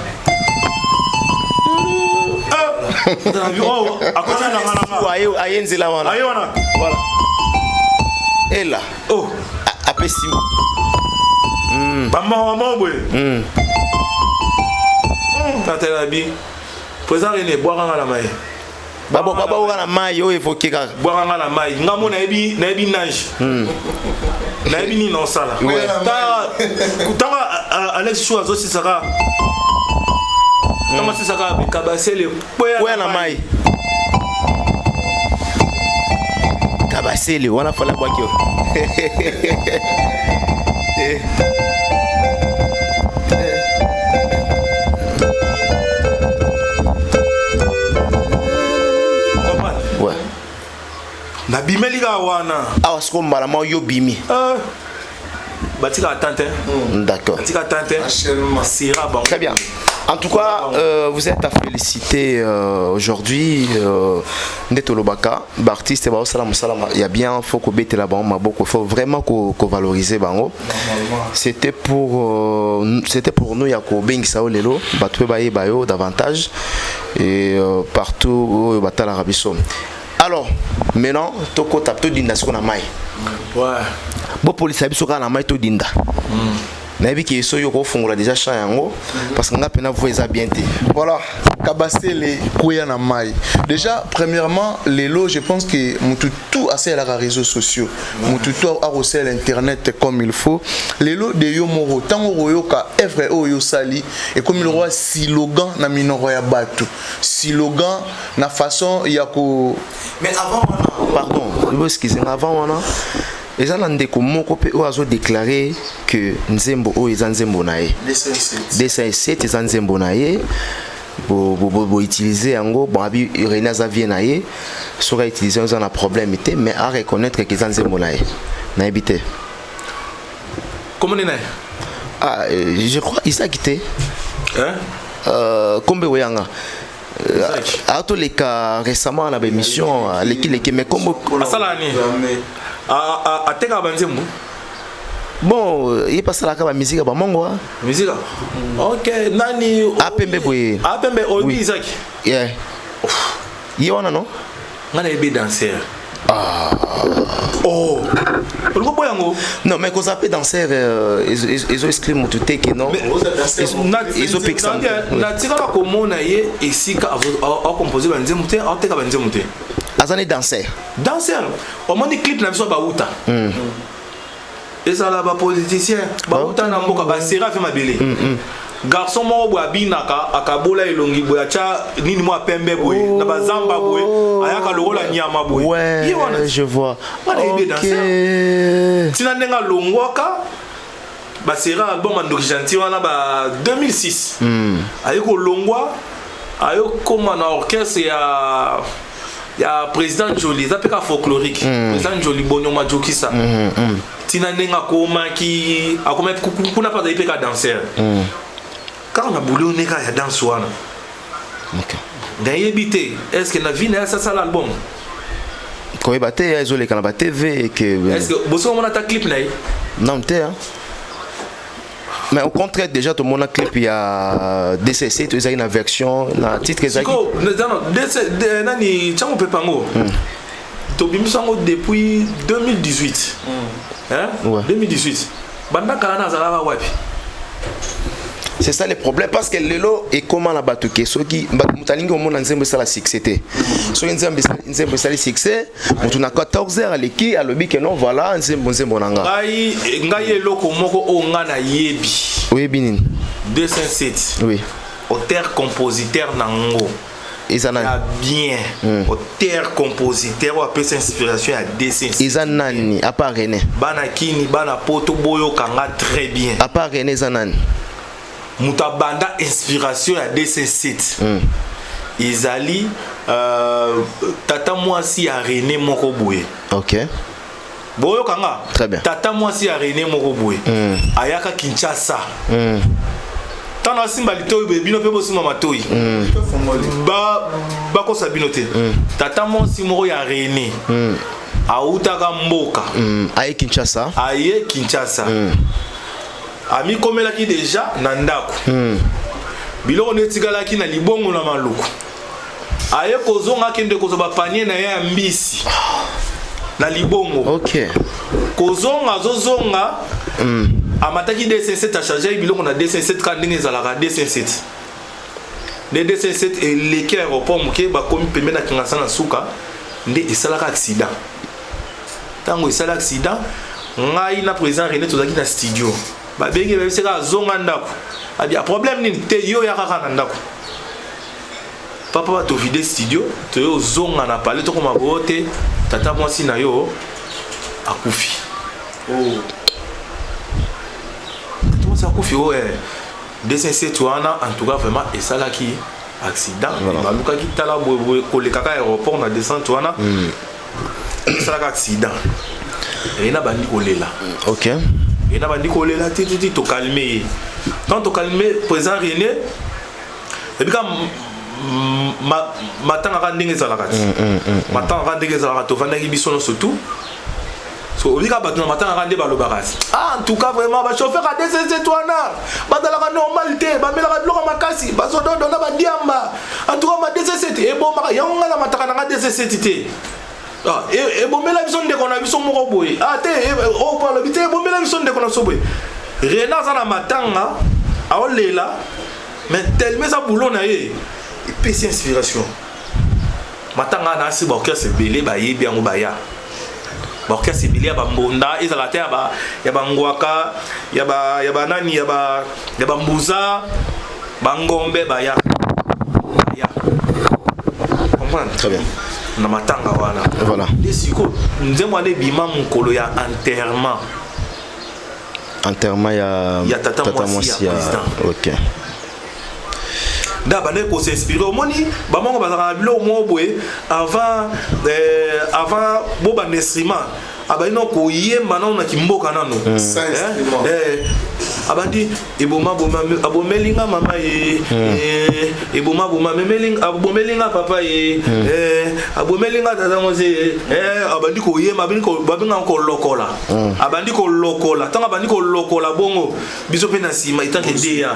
ayenzela wana voilà et là oh apesi maman boy tatela bi président René boiranga la maille baba wana mai yo évoquer ka boiranga la maille ngamo na ebi nage na ebi ni non sala tanga Alex Choua zo sisaka tanga sisaka kabasele boya na mai kabasele wana fala kwa kio na bimeli ga wana awa siko mbala ma yo bimi batika attente d'accord batika attente sera bon très bien. En tout cas, vous êtes à féliciter aujourd'hui Netolobaka, artiste il y a bien faut qu'on bête là-bas, il faut vraiment qu'on valoriser bango. C'était pour nous yako beng sao lelo, batwe baye bayo davantage et partout batal arabiso. Alors, maintenant, toko tapto dinda ce qu'on a mai. Ouais. Bon police abiso kana mai to dinda. Nabi qui so yoko fungula déjà champ yango parce que nga pena voisa bien té. Voilà, Kabasele Koya na mai. Déjà premièrement les lots je pense que tout assez à les réseaux sociaux. Mututu a reçu l'internet comme il faut. Les lots de yo moro tango royoka evre oyo sali et comme il roi slogan na minoro ya batu. Slogan na façon yako mais avant pardon, excusez-moi avant les gens ont déclaré que Nzembo est Nzembo nae. D57 est Nzembo nae. Pour utiliser en bon abi René Xavier nae sera utilisé on a problème mais à reconnaître que Nzembo nae. Na habité. Comment est nae? Ah je crois il s'est quitté. Kombe Oyanga. À tous les cas récemment la émission l'équipe mais comme Asalani a teka banzemu bon il passe la ka musique ba mongo musique OK nani apembe boye apembe obi Isaac yeah yona non ngana ebe danser oh on peut yango non mais qu'on appelle danser ils ont exclu tout que non ils ont pixé na tika ka komona ye esika a composer banzemu te a teka banzemu te azani danser au moins clip na biso ba uta et ça là ba politicien ba uta na mboka ba sera fait mabele garçon mo bo abinaka akabola elongi bo acha nini mo pembe boy na bazamba boy ayaka lokola nyama boy ouais je vois OK tina ndenga longwaka ba sera album ando gentil wana ba 2006 ayiko longwa ayo koma na orchestre ya président Jolie ça peut ka folklorique président Jolie Bonyoma Jokisa tina ndenga koma ki akoma kuna pas de ka danser quand on a boulé on est ya danse wana OK d'ailleurs bité est-ce que na vie na ça l'album ko baté ezole kana ba TV que est-ce que bosso on a ta clip là non té hein mais au contraire déjà tout le monde a clip il y a DCC tu as une version na titre ezaki non nani chango pepango to bimisango depuis 2018 hein 2018 banda kala na zala wapi c'est ça le problème parce que lelo et comment la batuke soki mutalingi au monde nzembo ça la succès so nzembo ça le succès on a 14 heures à l'équipe à lobby que non voilà nzembo nanga ngai eloko moko o ngana yebi oui binini 207. Oui. Auteur compositeur nango. Izana bien. Auteur compositeur ou appelle inspiration à 207. Izanani à part René. Bana kini bana poto boyo kanga très bien. À part René Zanani. Mutabanda inspiration à 207. Izali tata mwasi ya René moko boye. OK. Boyo kanga. Très bien. Tata mwasi ya René moko boye. Ayaka Kinshasa. Tana simba litoyi bebino pe bosima matoyi. Ba ko sabino te. Tata mwasi moko ya René. Autaka mboka. Aye Kinshasa. Aye Kinshasa. Ami komelaki déjà na ndako. Biloko netikalaki na libongo na maluku. Aye kozonga kende kozoba panier na ya mbisi. Na libongo. OK. Kozonga zozonga. Amataki D57 a chargé biloko na D57 ka ndenge ezalaka D57. D57 eleki aéroport moke bakomi pembe na kingasa na suka nde esalaka accident. Tango esala accident, ngai na président René tozaki na studio. Ba bengi ba biseka zonga ndako. Abi a problème nini te yo ya kaka na ndako. Papa ba to vide studio, to yo zonga na palais to koma bote, tata mwasi na yo akufi. Oh. Ça coufi D57 wana en tout cas vraiment et ça là qui accident baluka ki tala boye koleka aéroport na descente wana ça là accident et na bandi kolela. OK. Et na bandi kolela titi to calmer quand to calmer président René et puis comme matanga ndenge za la kati matanga ndenge za la kati to vanda ki biso no surtout. So, on ah, en tout cas, vraiment, le chauffeur a des étoiles. La normalité, la makasi, en tout cas, D7 et bon, il y a un matana D7. Et bon, mais la vision de qu'on a vu son moroboy. Ah, on parle de bon, mais la vision de qu'on a sauvé. Réna Zana Matanga, à Olela, mais tellement ça boulot na et puis c'est inspiration. Matanga na si boker c'est belé, bah, y bien ou baya. Boka sibili ya bambonda izalate ya bangwaka ya nani ya mbuza bangombe baya comprendre très bien na matanga wana voilà desiko nzembo ane bima mukolo ya enterrement ya tata mwasi ya OK. Da bane ko s'inspirer au moni ba mongo bazaka bilo mo boye avant boba instrument abaino ko yemba na kimboka nano abandi eboma abomelinga mama eboma memelinga abomelinga papa abomelinga tata moze abandi ko yemba babinga ko lokola abandi ko lokola tanga abandi ko lokola bongo biso pe na sima itake deya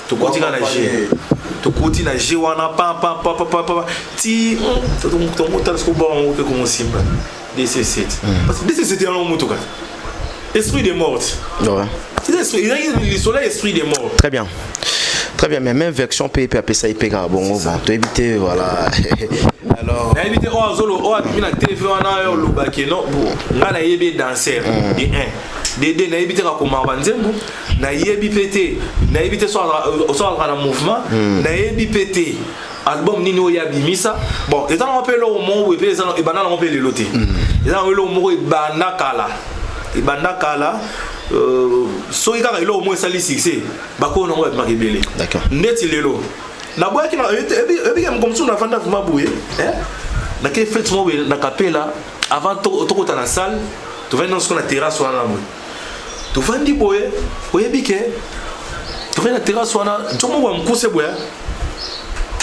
to continue na G to continue na G wana pa ti to monta ce ko bon ko comme simba D7 parce que D7 est un moto ka esprit de mort ouais il a le soleil esprit de mort très bien mais même version PPP appeler ça IP bon to éviter voilà alors na éviter o azolo o admi na TV wana yo lobaki non nga na yebe danser de 1 de na éviter ka komamba nzembo na yebi pété na éviter so na mouvement na yebi pété album nini o yabimisa bon étant on peut le moment et ça et banana on peut le loter étant le moment et banda kala so ika ilo au moins sali succès bako no ba makebele d'accord net lelo na boya kina ebi comme ça na fanda vraiment boué na ke fait mo na capella avant to kota na salle to venir dans ce qu'on a terrasse wana mo to vandi boye oyebike to venir na terrasse wana ntomo wa mkuse boya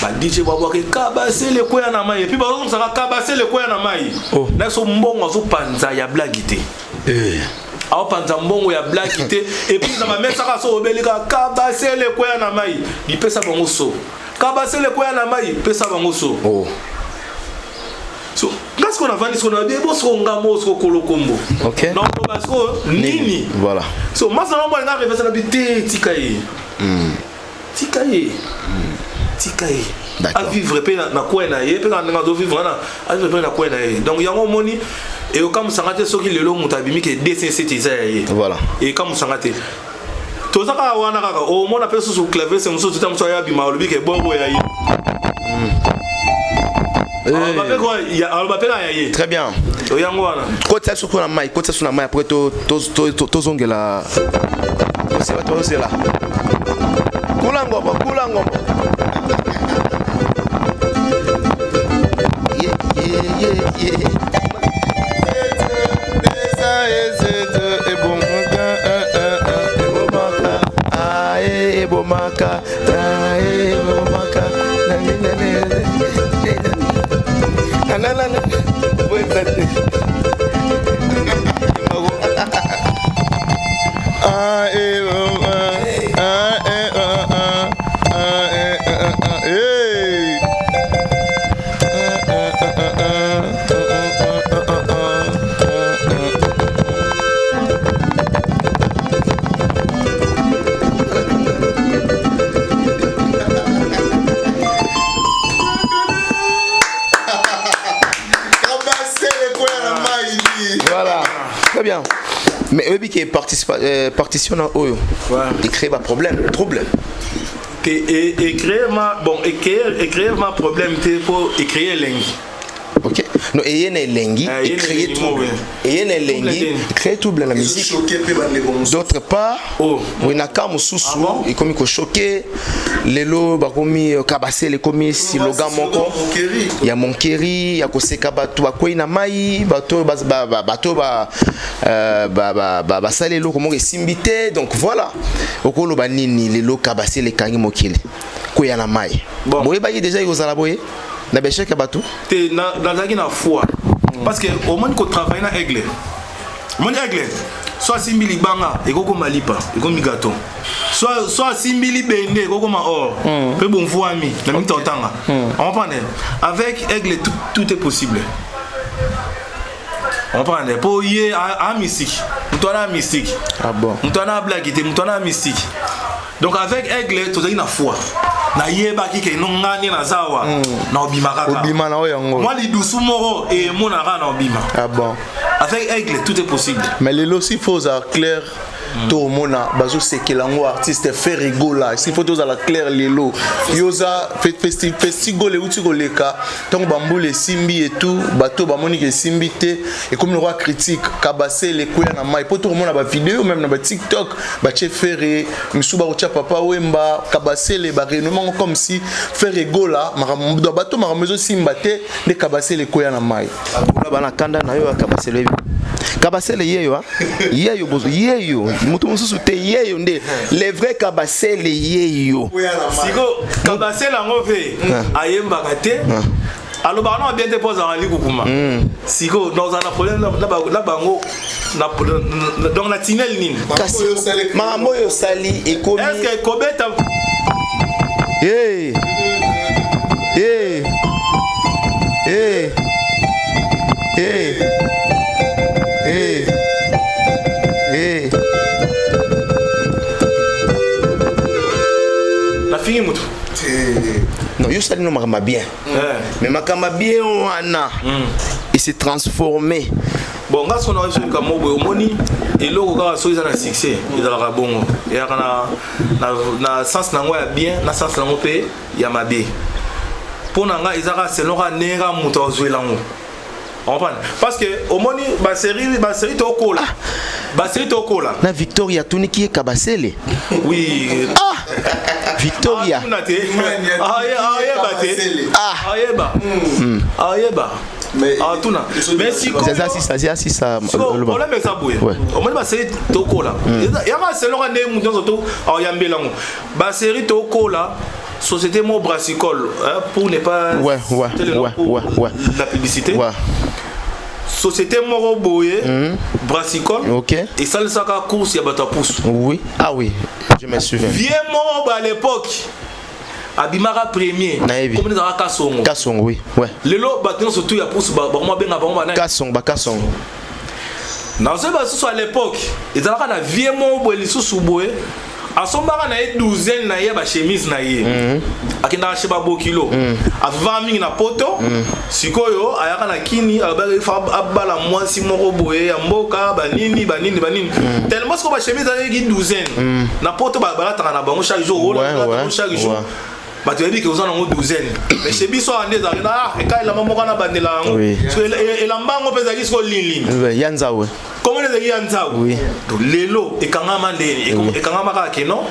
ba DJ babo ke kabase le koya na mai et puis ba on saka kabase le koya na mai na so mbongo zo panza ya blagité aho panza mbongo ya blagité et puis na ba mesa ka so obelika kabase le koya na mai di pesa bango so kabase le koya na mai pesa bango so so parce qu'on a vendu ce qu'on a bien beau ce qu'on a mot ce qu'on kolokombo OK non parce que nini voilà so masa na mbona ngave pesa na bité tikaye à vivre pe na quoi na ye pe na do vivre na à vivre na quoi na ye donc yango moni et comme sangate soki lelo mutabimi ke D7 isa ye voilà et comme sangate to saka wana kaka o mona pe sous clavier c'est muso tuta muso ya bima olobi ke bongo ya yi très bien côté sur la maille côté sur la maille après to zongela c'est pas toi c'est là kulango Bomaka, voilà, très bien. Mais eux qui partition à eux, ils créent un problème. Et créer ma problème pour créer l'envie. Ok. Non, et y a une langue, et créer tout. Et y a une langue, créer tout la musique. D'autre part, on a quand même sous et comme il choqué, les lots, bah comme cabassé les commis si le gars monco, il y a mon kéri, il y a kosé kabato, quoi il n'a maï, bateau ça les lots comment ils s'imbité, donc voilà. Au colo banini les lots cabassé les kangi mokili, quoi il y a la maï. Bon, il y a déjà ils osent la boyer. Na béché kabatou te na na foi parce que au moins qu'on travaille na aigle mon aigle soit simbili banga et koko malipa et komi gâteau soit simbili bende et koko ma or peu bon foi ami na mi tantanga on comprend avec aigle tout est possible on comprend pour y a mystique mutona mystique ah bon mutona blague te mutona mystique donc avec aigle tu as une foi na yeba kike no ngani na zawa na obima kaka obima na oyango moi li dousu moro et mon ara na obima ah bon avec aigle tout est possible mais les aussi faut à clair to mona bazo sekelango artiste faire rigola s'il faut tous à la clair lelo yoza festival et uti koleka donc bamboule simbi et tout bateau ba monique simbi té et comme le roi critique kabassé les koya na mai pour tout mona ba vidéo même na ba TikTok ba che faire misuba ocha papa wemba kabassé les ba renommement comme si faire rigola mara bateau mara mezo simbaté de kabassé les koya na mai bana kanda na yo kabassé le kabasele yeyo yeyo mutu mususu te yeyo nde les vrais kabasele yeyo siko kabasele ngove ayemba kate alors bah non bien dépose en ligue kuma siko dans un problème là bango donc la tinel nini mambo yo sali et comme est-ce que kobeta eh eh eh eh la fille mutu non yo sali no makama bien mais makama bien wana il s'est transformé bon ngas qu'on a joué comme au moni et logo ka so ils ont un succès ils ont la bongo et na sens na ngwa bien na sens na ngopé ya mabe pour nanga ils ont selon ka nenga mutu jouer lango parce que au moni ba série to kola ba série to kola na Victoria tuni qui est kabasele oui Victoria mais si c'est ça on l'a mis ça boué au moins ba série to kola il y a selon ka ne mutu to yambelango ba série to kola société mo brassicole pour ne pas la publicité société moro boye brassicole OK et ça le saka course ya bata pousse oui ah oui je me souviens vieux moro à l'époque abimara premier comme dans Kasongo oui ouais lelo batino surtout ya pousse ba moi benga ba moi Kasongo dans ce bas à l'époque et dans la vieux moro boye lisusu boye asombaka na ye douzaine na ye ba chemise na ye akenda chez ba bokilo avava mingi na poto sikoyo ayaka na kini abala mwasi moko boye ya mboka banini tellement ko ba chemise na ye douzaine na poto balataka na bango chaque jour chaque jour tu as dit que vous en avez 12. Mais chez Bisso, on est dans et quand il a maman à bandela, et la banque peut aller sur l'île. Yanzawe. Comment les Yanzawe? Oui. Donc l'élo et quand on a non.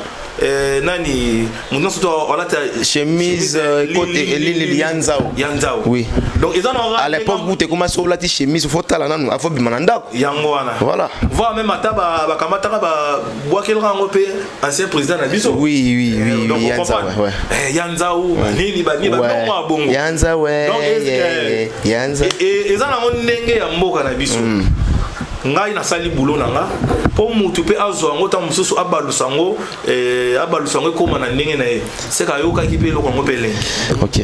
Nani, mon surtout on a chemise côté l'île Yanzao. Oui. Donc ils en ont à l'époque où tu commences à la chemise, faut t'aller nan, faut bimananda. Yangoana. Voilà. Voir même à taba, kamata ba bois quel rang opé ancien président na Bisso. Oui. Yanzao. Yanzao, nini bani ba bongo. Yanzao. Yanzao. Et ils en ont ndenge ya mboka na Bisso. Ngai na sali boulot nanga po mutu pe azwa ngo ta mususu abalusango koma na ndenge na ye seka yoka ki pe lokon ngo peleng. OK.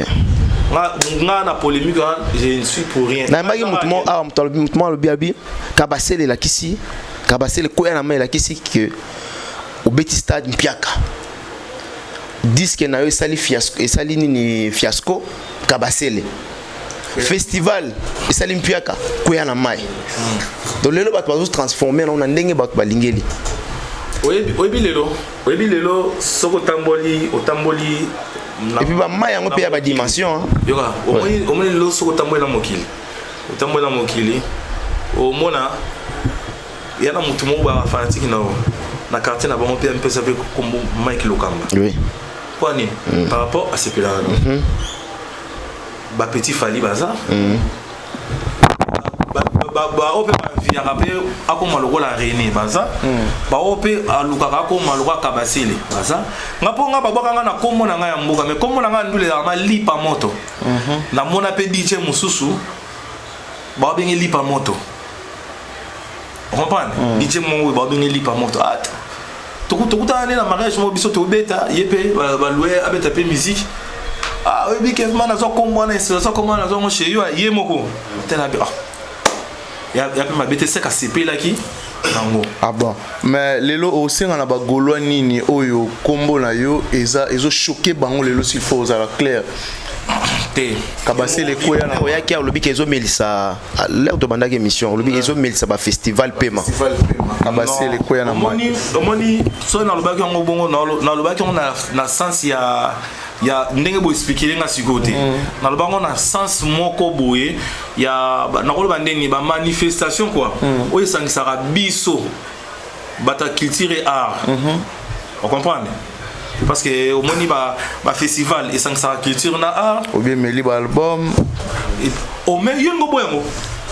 Nga na polémique je ne suis pour rien. Na magi mutumo lo biabi kabasele la kisi kabasele ko ya na mai la kisi que au Betis Stade mpiaka disque na yo sali fiasco et sali ni fiasco kabasele festival et sali mpiaka ko ya na mai. Donc lelo bat bazo transformer na ndenge bat balingeli. Oyebi lelo soko tamboli otamboli et puis ba mai yango pe ya ba dimension yoka omoni lelo soko tamboli na mokili otambola mokili omona yana mutu mo ba fanatique na quartier na bango pe un peu ça fait comme Mike Lokamba. Oui. Quoi ni par rapport à ce que là ba petit Fali bazar ba ope ba via rapé akoma lokola René baza ba ope alukaka akoma lokola Kabasele baza ngapo nga babaka nga na kombo na nga ya mboka mais kombo na nga ndule ya ma lipa moto na mona pe DJ mususu ba bengi lipa moto on comprend DJ mo ba bengi lipa moto at tokuta na mariage mo biso to beta yepe ba louer abeta pe musique ah oui que man azo kombo na ça comment azo mo chez yo ye moko tena bi il y a ma bête c'est KCP là qui ah bon mais lelo aussi on a ba golo nini oyo kombo na yo ezo choqué bango lelo s'il faut ça clair té Kabasele koya na oya ki alobi kezo melisa l'air de bandage émission alobi kezo melisa ba festival paiement Kabasele koya na moni so na lobaki ngo bongo na lobaki na sens ya ndenge bo expliquer nga sikote na lobango na sens moko boye ya na koloba ndeni ba manifestation quoi oyo sangisaka biso bata culture et art on comprend parce que au moni ba festival et sangisaka culture na art ou bien meli ba album o me yengo boyengo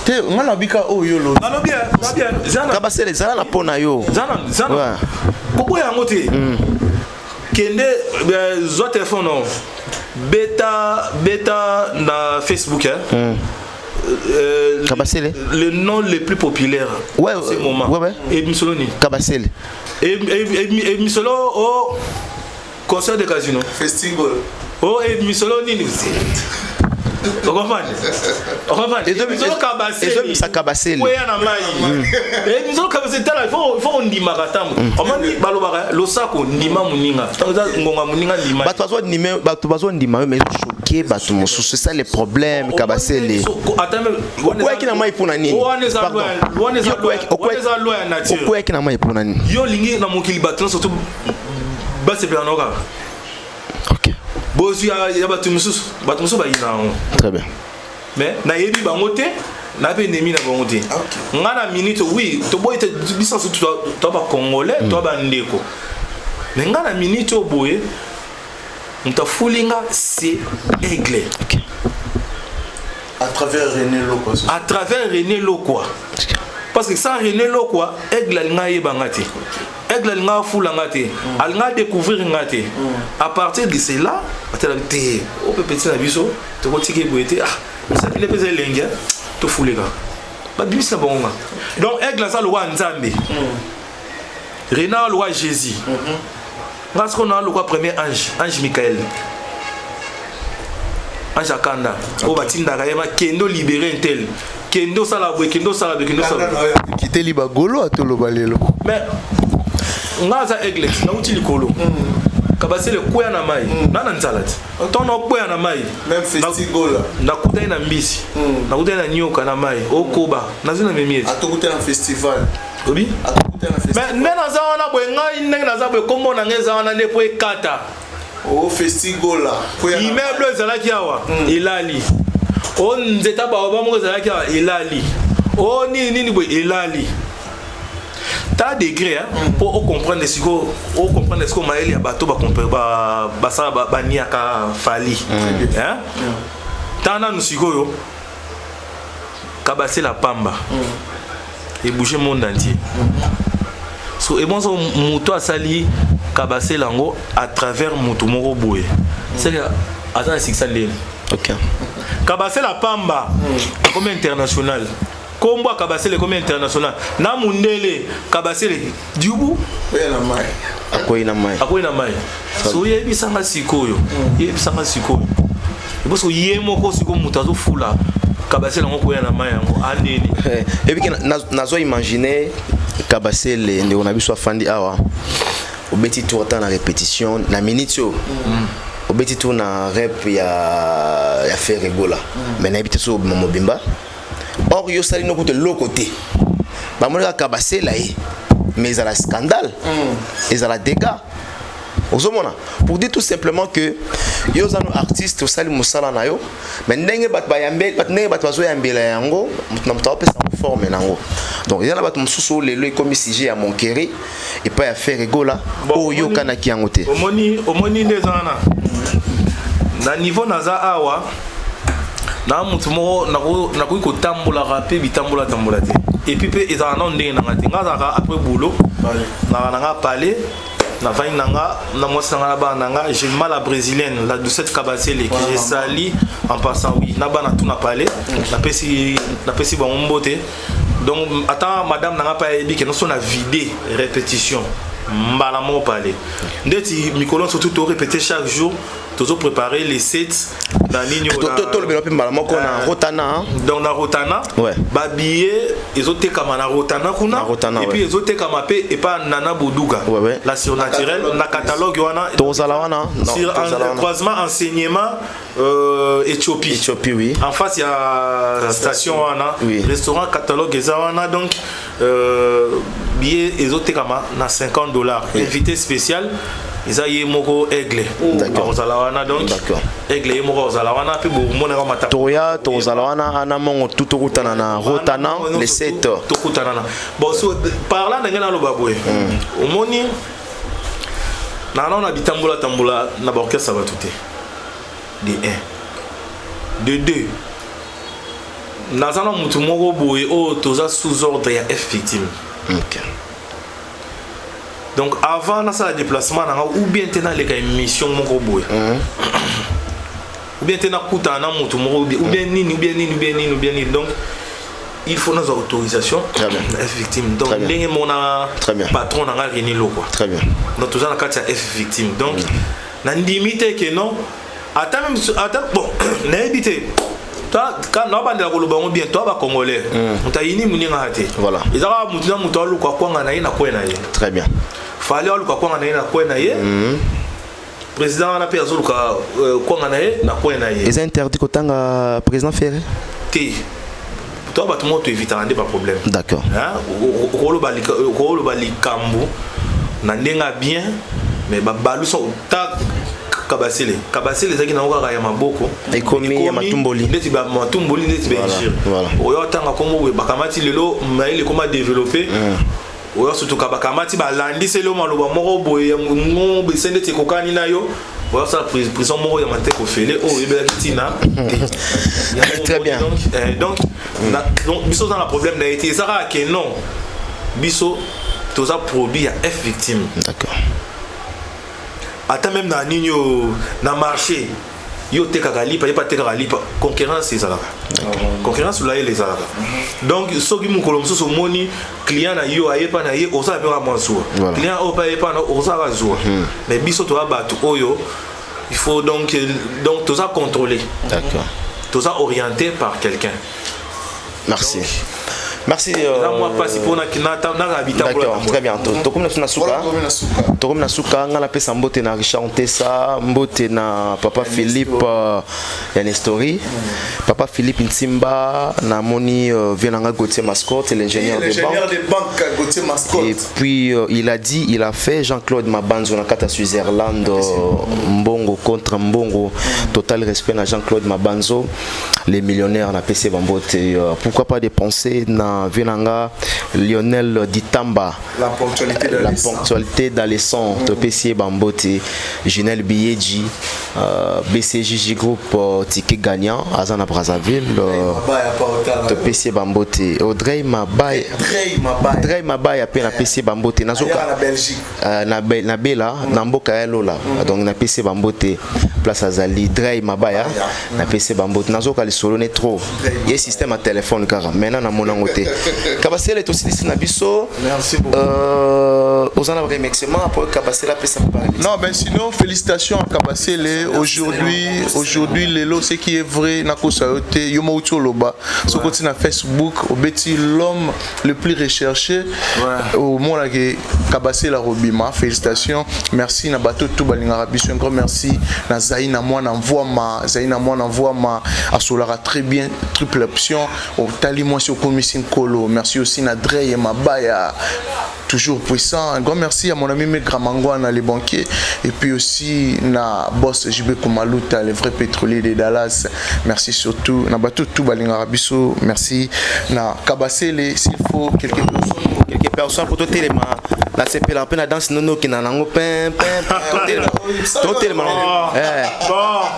te ngana bika oyo lo na bien zana Kabasele zana na pona yo zana ko boyango te kende zo téléphone beta na Facebook Kabasele le nom le plus populaire ouais ce moment et Missoloni Kabasele et Missolo au concert de casino festival et Missoloni on comprend et Missolo Kabasele ça Kabasele ouais na mai et Missolo Kabasele tala il faut on dit maratam on dit balobara losako ndima muninga taza ngonga muninga ndima bato bazo ndima mais choqué bato mosusu c'est ça le problème Kabasele quoi qui na mai pona nini quoi qui na mai pona nini yo lingi na mokili bato surtout base planoka OK bozu ya bato mususu ba ina très bien mais na yebi bango te na pe nemi na bango te ngana minute oui to boy te bisa surtout to ba congolais to ba ndeko mais ngana minute o boye nta fulinga c'est aigle à travers René Lokwa parce que sans René Lokwa aigle alinga yebanga te aigle alinga fulanga te alinga découvrir ngate à partir de cela atela te o pe petit na biso to kotike boete ça ne peut pas lenga to fulega ba bisa bonga donc aigle ça le roi Nzambe René le roi Jésus parce qu'on a le roi premier ange Michael ange Akanda o batinda kayema kendo libérer un tel kendo sala boy kendo sala quitter liba golo atolo balelo mais ngaza aigle na uti likolo kabasele koya na mai nana nzalati tono koya na mai même festival na kutai na mbisi na kutai na nyoka na mai okoba nazina memiezi atokuta na festival obi atokuta na festival mais nena za wana boy ngai ndenge na za boy kombo na ngeza wana ne po ekata o festival koya na immeuble ezalaki awa elali o nzeta ba mo ezalaki awa elali o nini boy elali ta degré pour comprendre ce que maeli ya bato ba comprendre ba ça ba niaka fali hein tana nusikoyo kabase la pamba et bouger le monde entier so et bon so muto asali kabase lango à travers muto moko boye c'est que attends c'est ça le OK kabase la pamba comme international kombo kabasele comme international na mundele kabasele diubu koya na mai akoyi na mai so yebisanga sikoyo parce que yemoko siko mutazo fula kabasele ngo koya na mai yango andeni et puis nazo imaginer kabasele ndeko na biso afandi awa obeti tour ta na répétition na minute yo obeti tour na rep ya faire rigola mais na ebite so mobimba. Or, yo sali no kote l'autre côté. Bah moi la kabase là mais il y a un scandale, il y a des dégâts. Pour dire tout simplement que yo zano artiste sali musala na yo, mais ndenge bat bayambe, bat ndenge bat bazo yambela yango, mutna mutawa pesa forme nango. Donc il y a bat mususu lelo comme si à mon kéré et pas à faire rigola. Oh yo kana ki yangote. Omoni ndezana. Na niveau naza awa na mutu mo na ko tambola rapé bitambola tambola te et puis pe ezana non ndenge na ngati ngaza après boulot na nga parler na vain nanga na mosanga ba nanga j'ai mal à brésilienne la doucette kabasele que j'ai sali en passant oui na ba na tout na parler na pesi ba mbote donc attends madame nanga pa ebi que nous sommes à vider répétition mbala mo parler ndeti mikolo surtout to répéter chaque jour toujours préparer les sets dans ligno na rotana donc na rotana ba billet ezote kama na rotana kuna et puis ezote kama pe et pas nana boduga la surnaturel na catalogue wana tozala wana sur un croisement enseignement Éthiopie oui en face il y a la station wana restaurant catalogue eza wana donc billet ezote kama na $50 invité spécial Isaïe moko aigle. D'accord. Donc aigle et moko zalawana puis bon mon era mata. Toya to zalawana ana mongo tout rutana na rotana les 7. To kutana. Bon so par là ngena lo babwe. Omoni na bitambola tambola na ba orchestre ba tuté. De 1. De 2. Nazana mutu moko boye o toza sous ordre ya F victime. OK. Donc avant ça déplacement ou bien tenant les émissions mon boy ou bien tenant kuta na mutu ou bien ni donc il faut nos autorisations F victime donc ndenge mona patron na ngari lo quoi très bien donc tout ça na carte F victime donc na limite que non attends bon na éviter toi quand on va dire que bien toi va congolais on t'a yini muninga hate voilà ils a mutu na mutu lo kwa kwanga na ina kwena ye très bien fallait kwa kwanga na ina kwena ye président na pe azulu ka kwanga na ye na kwena ye ils interdit kotanga président Ferré ti toi ba tout monde éviter ande pas problème d'accord hein ko bali kambu na ndenga bien mais ba balu so ta kabasele zaki na ngaka ya maboko ekomi ya matumboli ndeti ba matumboli ndeti ba ishir oyo tanga kongo we bakamati lelo maile koma développer oyo surtout kabakamati ba landise lo maloba moko boye ngo besende te kokani na yo oyo sa prison moko ya mateko fele o ebela kitina très bien donc biso dans le problème n'a été ça que non biso toza produit ya F victime d'accord. Attends même na nino na marché yo te kakalipa y pas te kakalipa concurrence c'est ça concurrence là les ça donc soki mu kolomso so moni client na yo ayepa na ye osa pe wa mwanso client o pa yepa na osa va zo mais biso to abatu oyo il faut donc tout ça contrôler d'accord tout ça orienté par quelqu'un merci Merci. Moi, pas si pour na habitant. D'accord, très bien. Tokomi na suka. Tokomi na suka. Ngala pesa mbote na Richard Ntesa, mbote na Papa Philippe ya Nestori. Papa Philippe Ntimba, na moni Vienanga Gauthier Mascotte, l'ingénieur de banque Gauthier Mascotte. Et puis il a dit, il a fait Jean-Claude Mabanzo na kata Switzerland, Mbongo contre Mbongo. Total respect na Jean-Claude Mabanzo, les millionnaires na PC Bambote. Pourquoi pas dépenser na Vienanga Lionel Ditamba, la ponctualité dans les sons de PC Bambote, Ginel Biyeji, BCJJ Group ticket gagnant Azana Brazzaville, de PC Bambote, Audrey Mabay a peine na PC Bambote nazoka na Bela na mboka ya Lola, donc na PC Bambote place Azali Drey Mabaya na PC Bambote nazoka les solo ne trop il y a système à téléphone car maintenant na monango te Kabasele est aussi ici na biso. Merci beaucoup. Aux en remerciements pour Kabasele pesa parler. Non ben sinon félicitations à Kabasele aujourd'hui lelo ce qui est vrai na ko saote yomo utoloba so continue na Facebook au beti l'homme le plus recherché au monde là que Kabasele Robima félicitations merci na bato tout balinga biso un grand merci na Zaina moi n'envoie ma asolara très bien triple option au tali moi sur commission Kolo merci aussi na Drey et Mabaya toujours puissant un grand merci à mon ami Megramangwana les banquiers et puis aussi na boss JB Komaluta les vrais pétroliers de Dallas merci surtout na bato tout balinga rabiso merci na Kabasele s'il faut quelques personnes pour tout élément la CP la peine danse nono qui na nango pin tout élément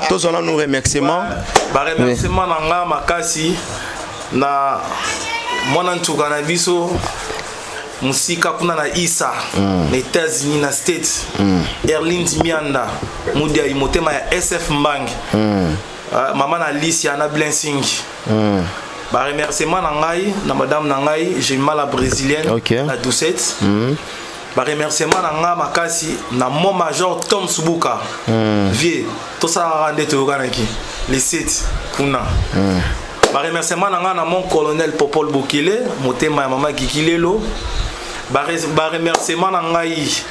tous on nous remerciements remerciements nanga makasi na mwana ntuka na biso musika kuna na Isa na États-Unis na States Erlin Mianda mudia imotema ya SF Mbang mama na Alicia na Blessing ba remerciement na ngai na madame na ngai j'ai mal la brésilienne la Doucette ba remerciement na nga makasi na mon major Tom Subuka vie tout ça rende te okanaki les 7 kuna ba remerciement na nga na mon colonel Popol Bokile motema ya mama Kikilelo ba remerciement na ngai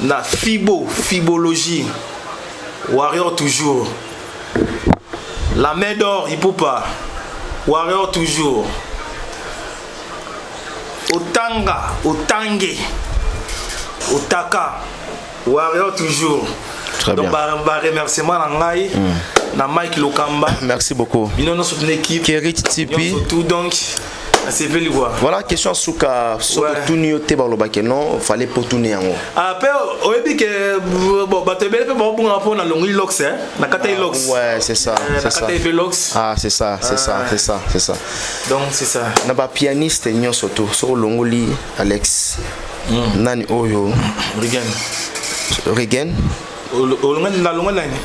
na Fibologie Warrior toujours la main d'or Ipupa Warrior toujours Otange Otaka Warrior toujours. Très donc bah remerciement à Ngai na Mike Lokamba. Merci beaucoup. Bino notre équipe Kerit Tipi tout donc c'est venu voir. Voilà question suka tout nioté balobake non fallait pour tourner en haut. Après au début que bon batebele pe bon rapport na longi lox hein na kata lox. Ouais, c'est ça, c'est ça. Ah, c'est ça. Donc c'est ça. Na ba pianiste nyonso to so longoli Alex. Nani oyo Regen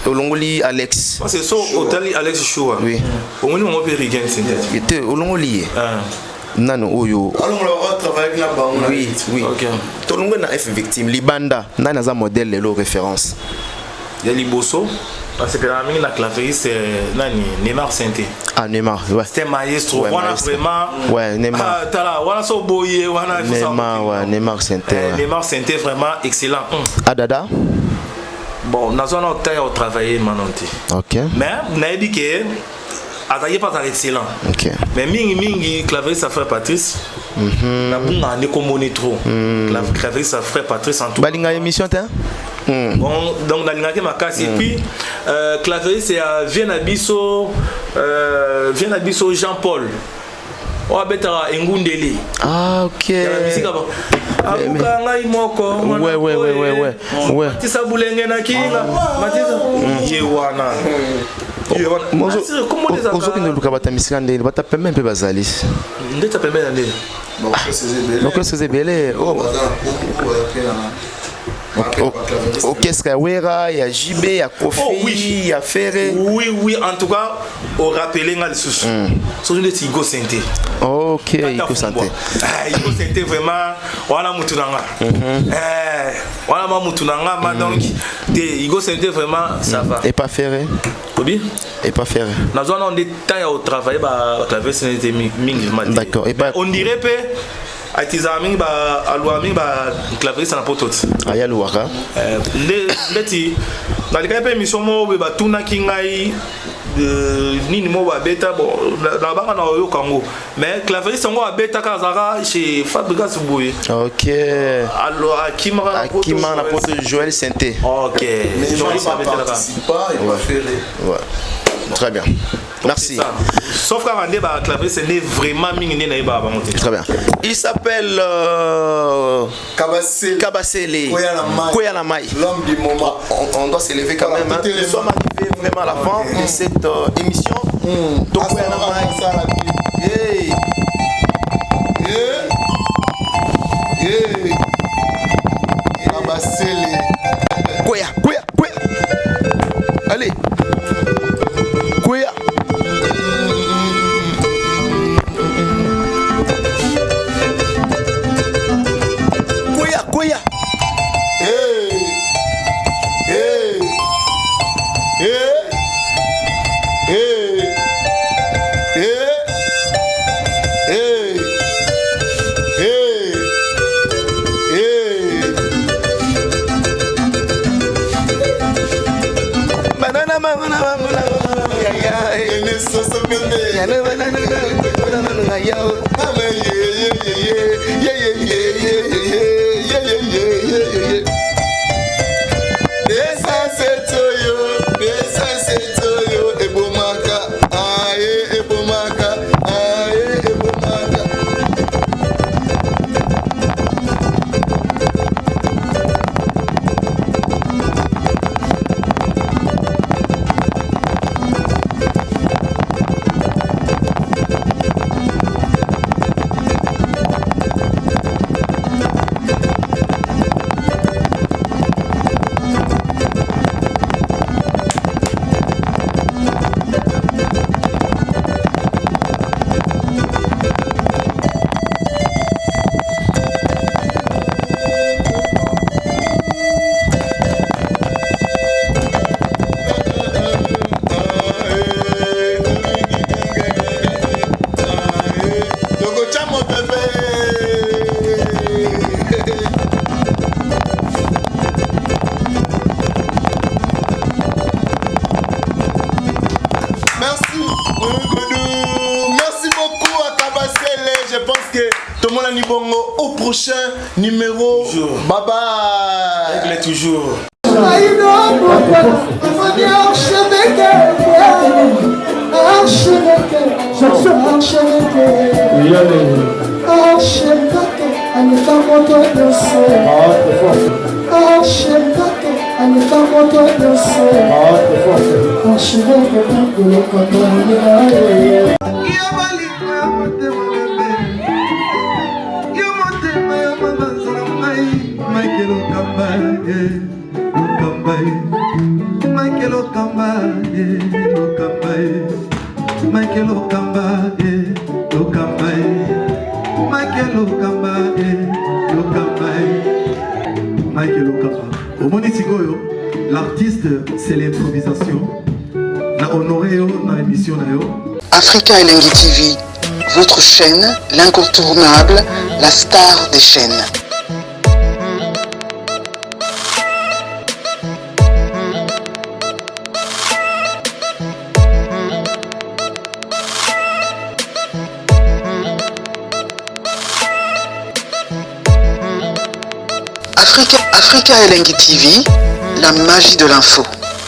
Olongoli Alex. C'est ça hôtel Alex Show. Oui. On me peut Regen c'est. Était Olongoli. Nano oyo. Alors on va travailler là-bas. Oui. OK. Tolongo na F victime Libanda nana za modèle le référence. Ya Liboso. Parce que la mine la claverie c'est nani Neymar Santé. Ah Neymar, ouais. C'était maestro. Voilà vraiment. Ouais, Neymar. Ah tala, voilà so boyé, voilà Neymar Santé. Neymar Santé vraiment excellent. Adada. Bon, nous avons travaillé maintenant. OK. Mais n'a dit que Azaye pas excellent. OK. Mais mingi clavier ça frère Patrice. Na bunga ne komone trop. Clavier ça frère Patrice en tout. Balinga émission ta. Bon, donc dans l'ingénieur ma casse et puis clavier c'est Viennabiso Jean-Paul. Oh betara Ngundeli. Ah OK. La musique avant. Abuka ngai moko. Ouais. Matisa bulenge na kinga. Matisa. Yewana. Ozo kino luka bata misika ndeni bata pembe mpe bazali. Ndeta pembe ndeni. Donc c'est belé. Oh. Orchestre ya Wera, ya JB, ya Kofi, Oh, oui. ya Ferré. Oui, en tout cas, au rappelé nga lisusu. So je dis Igo Santé. Ok, Igo Santé. Igo Santé vraiment wana mutu nanga. Wana ma mutu nanga ma donc Igo Santé vraiment ça va. Et pas Ferré. Obi? Et pas Ferré. Na zone on est temps au travail ba clavier c'était mingi matin. D'accord. Et pas on dirait pe atizami ba aluami ba clavier ça na potot. Aya Luwaka. Ndeti na lika pe mission mo ba tuna kingai nini mo ba beta bon na banga na yo kango mais clavier sango ba beta kazara chez Fabrice Boye. Ok. Alors Akima na poto Joël Santé. OK. Mais Joël participe pas, il va faire. Ouais. Très bien. Merci. Sauf qu'à Randé, le clavier, ce n'est vraiment migné. Très bien. Il s'appelle Kabasele. Koyana Mai. L'homme du moment. On doit s'élever quand même. Nous sommes arrivés vraiment à la fin de cette émission. Donc Koyana Mai. Kabasele. Koya. Allez. Koya. Au prochain numéro. Bye bye. Il est toujours. L'artiste, c'est l'improvisation. La honoré dans l'émission. Africa Elengi TV, votre chaîne, l'incontournable, la star des chaînes. Africa Elengi TV, la magie de l'info.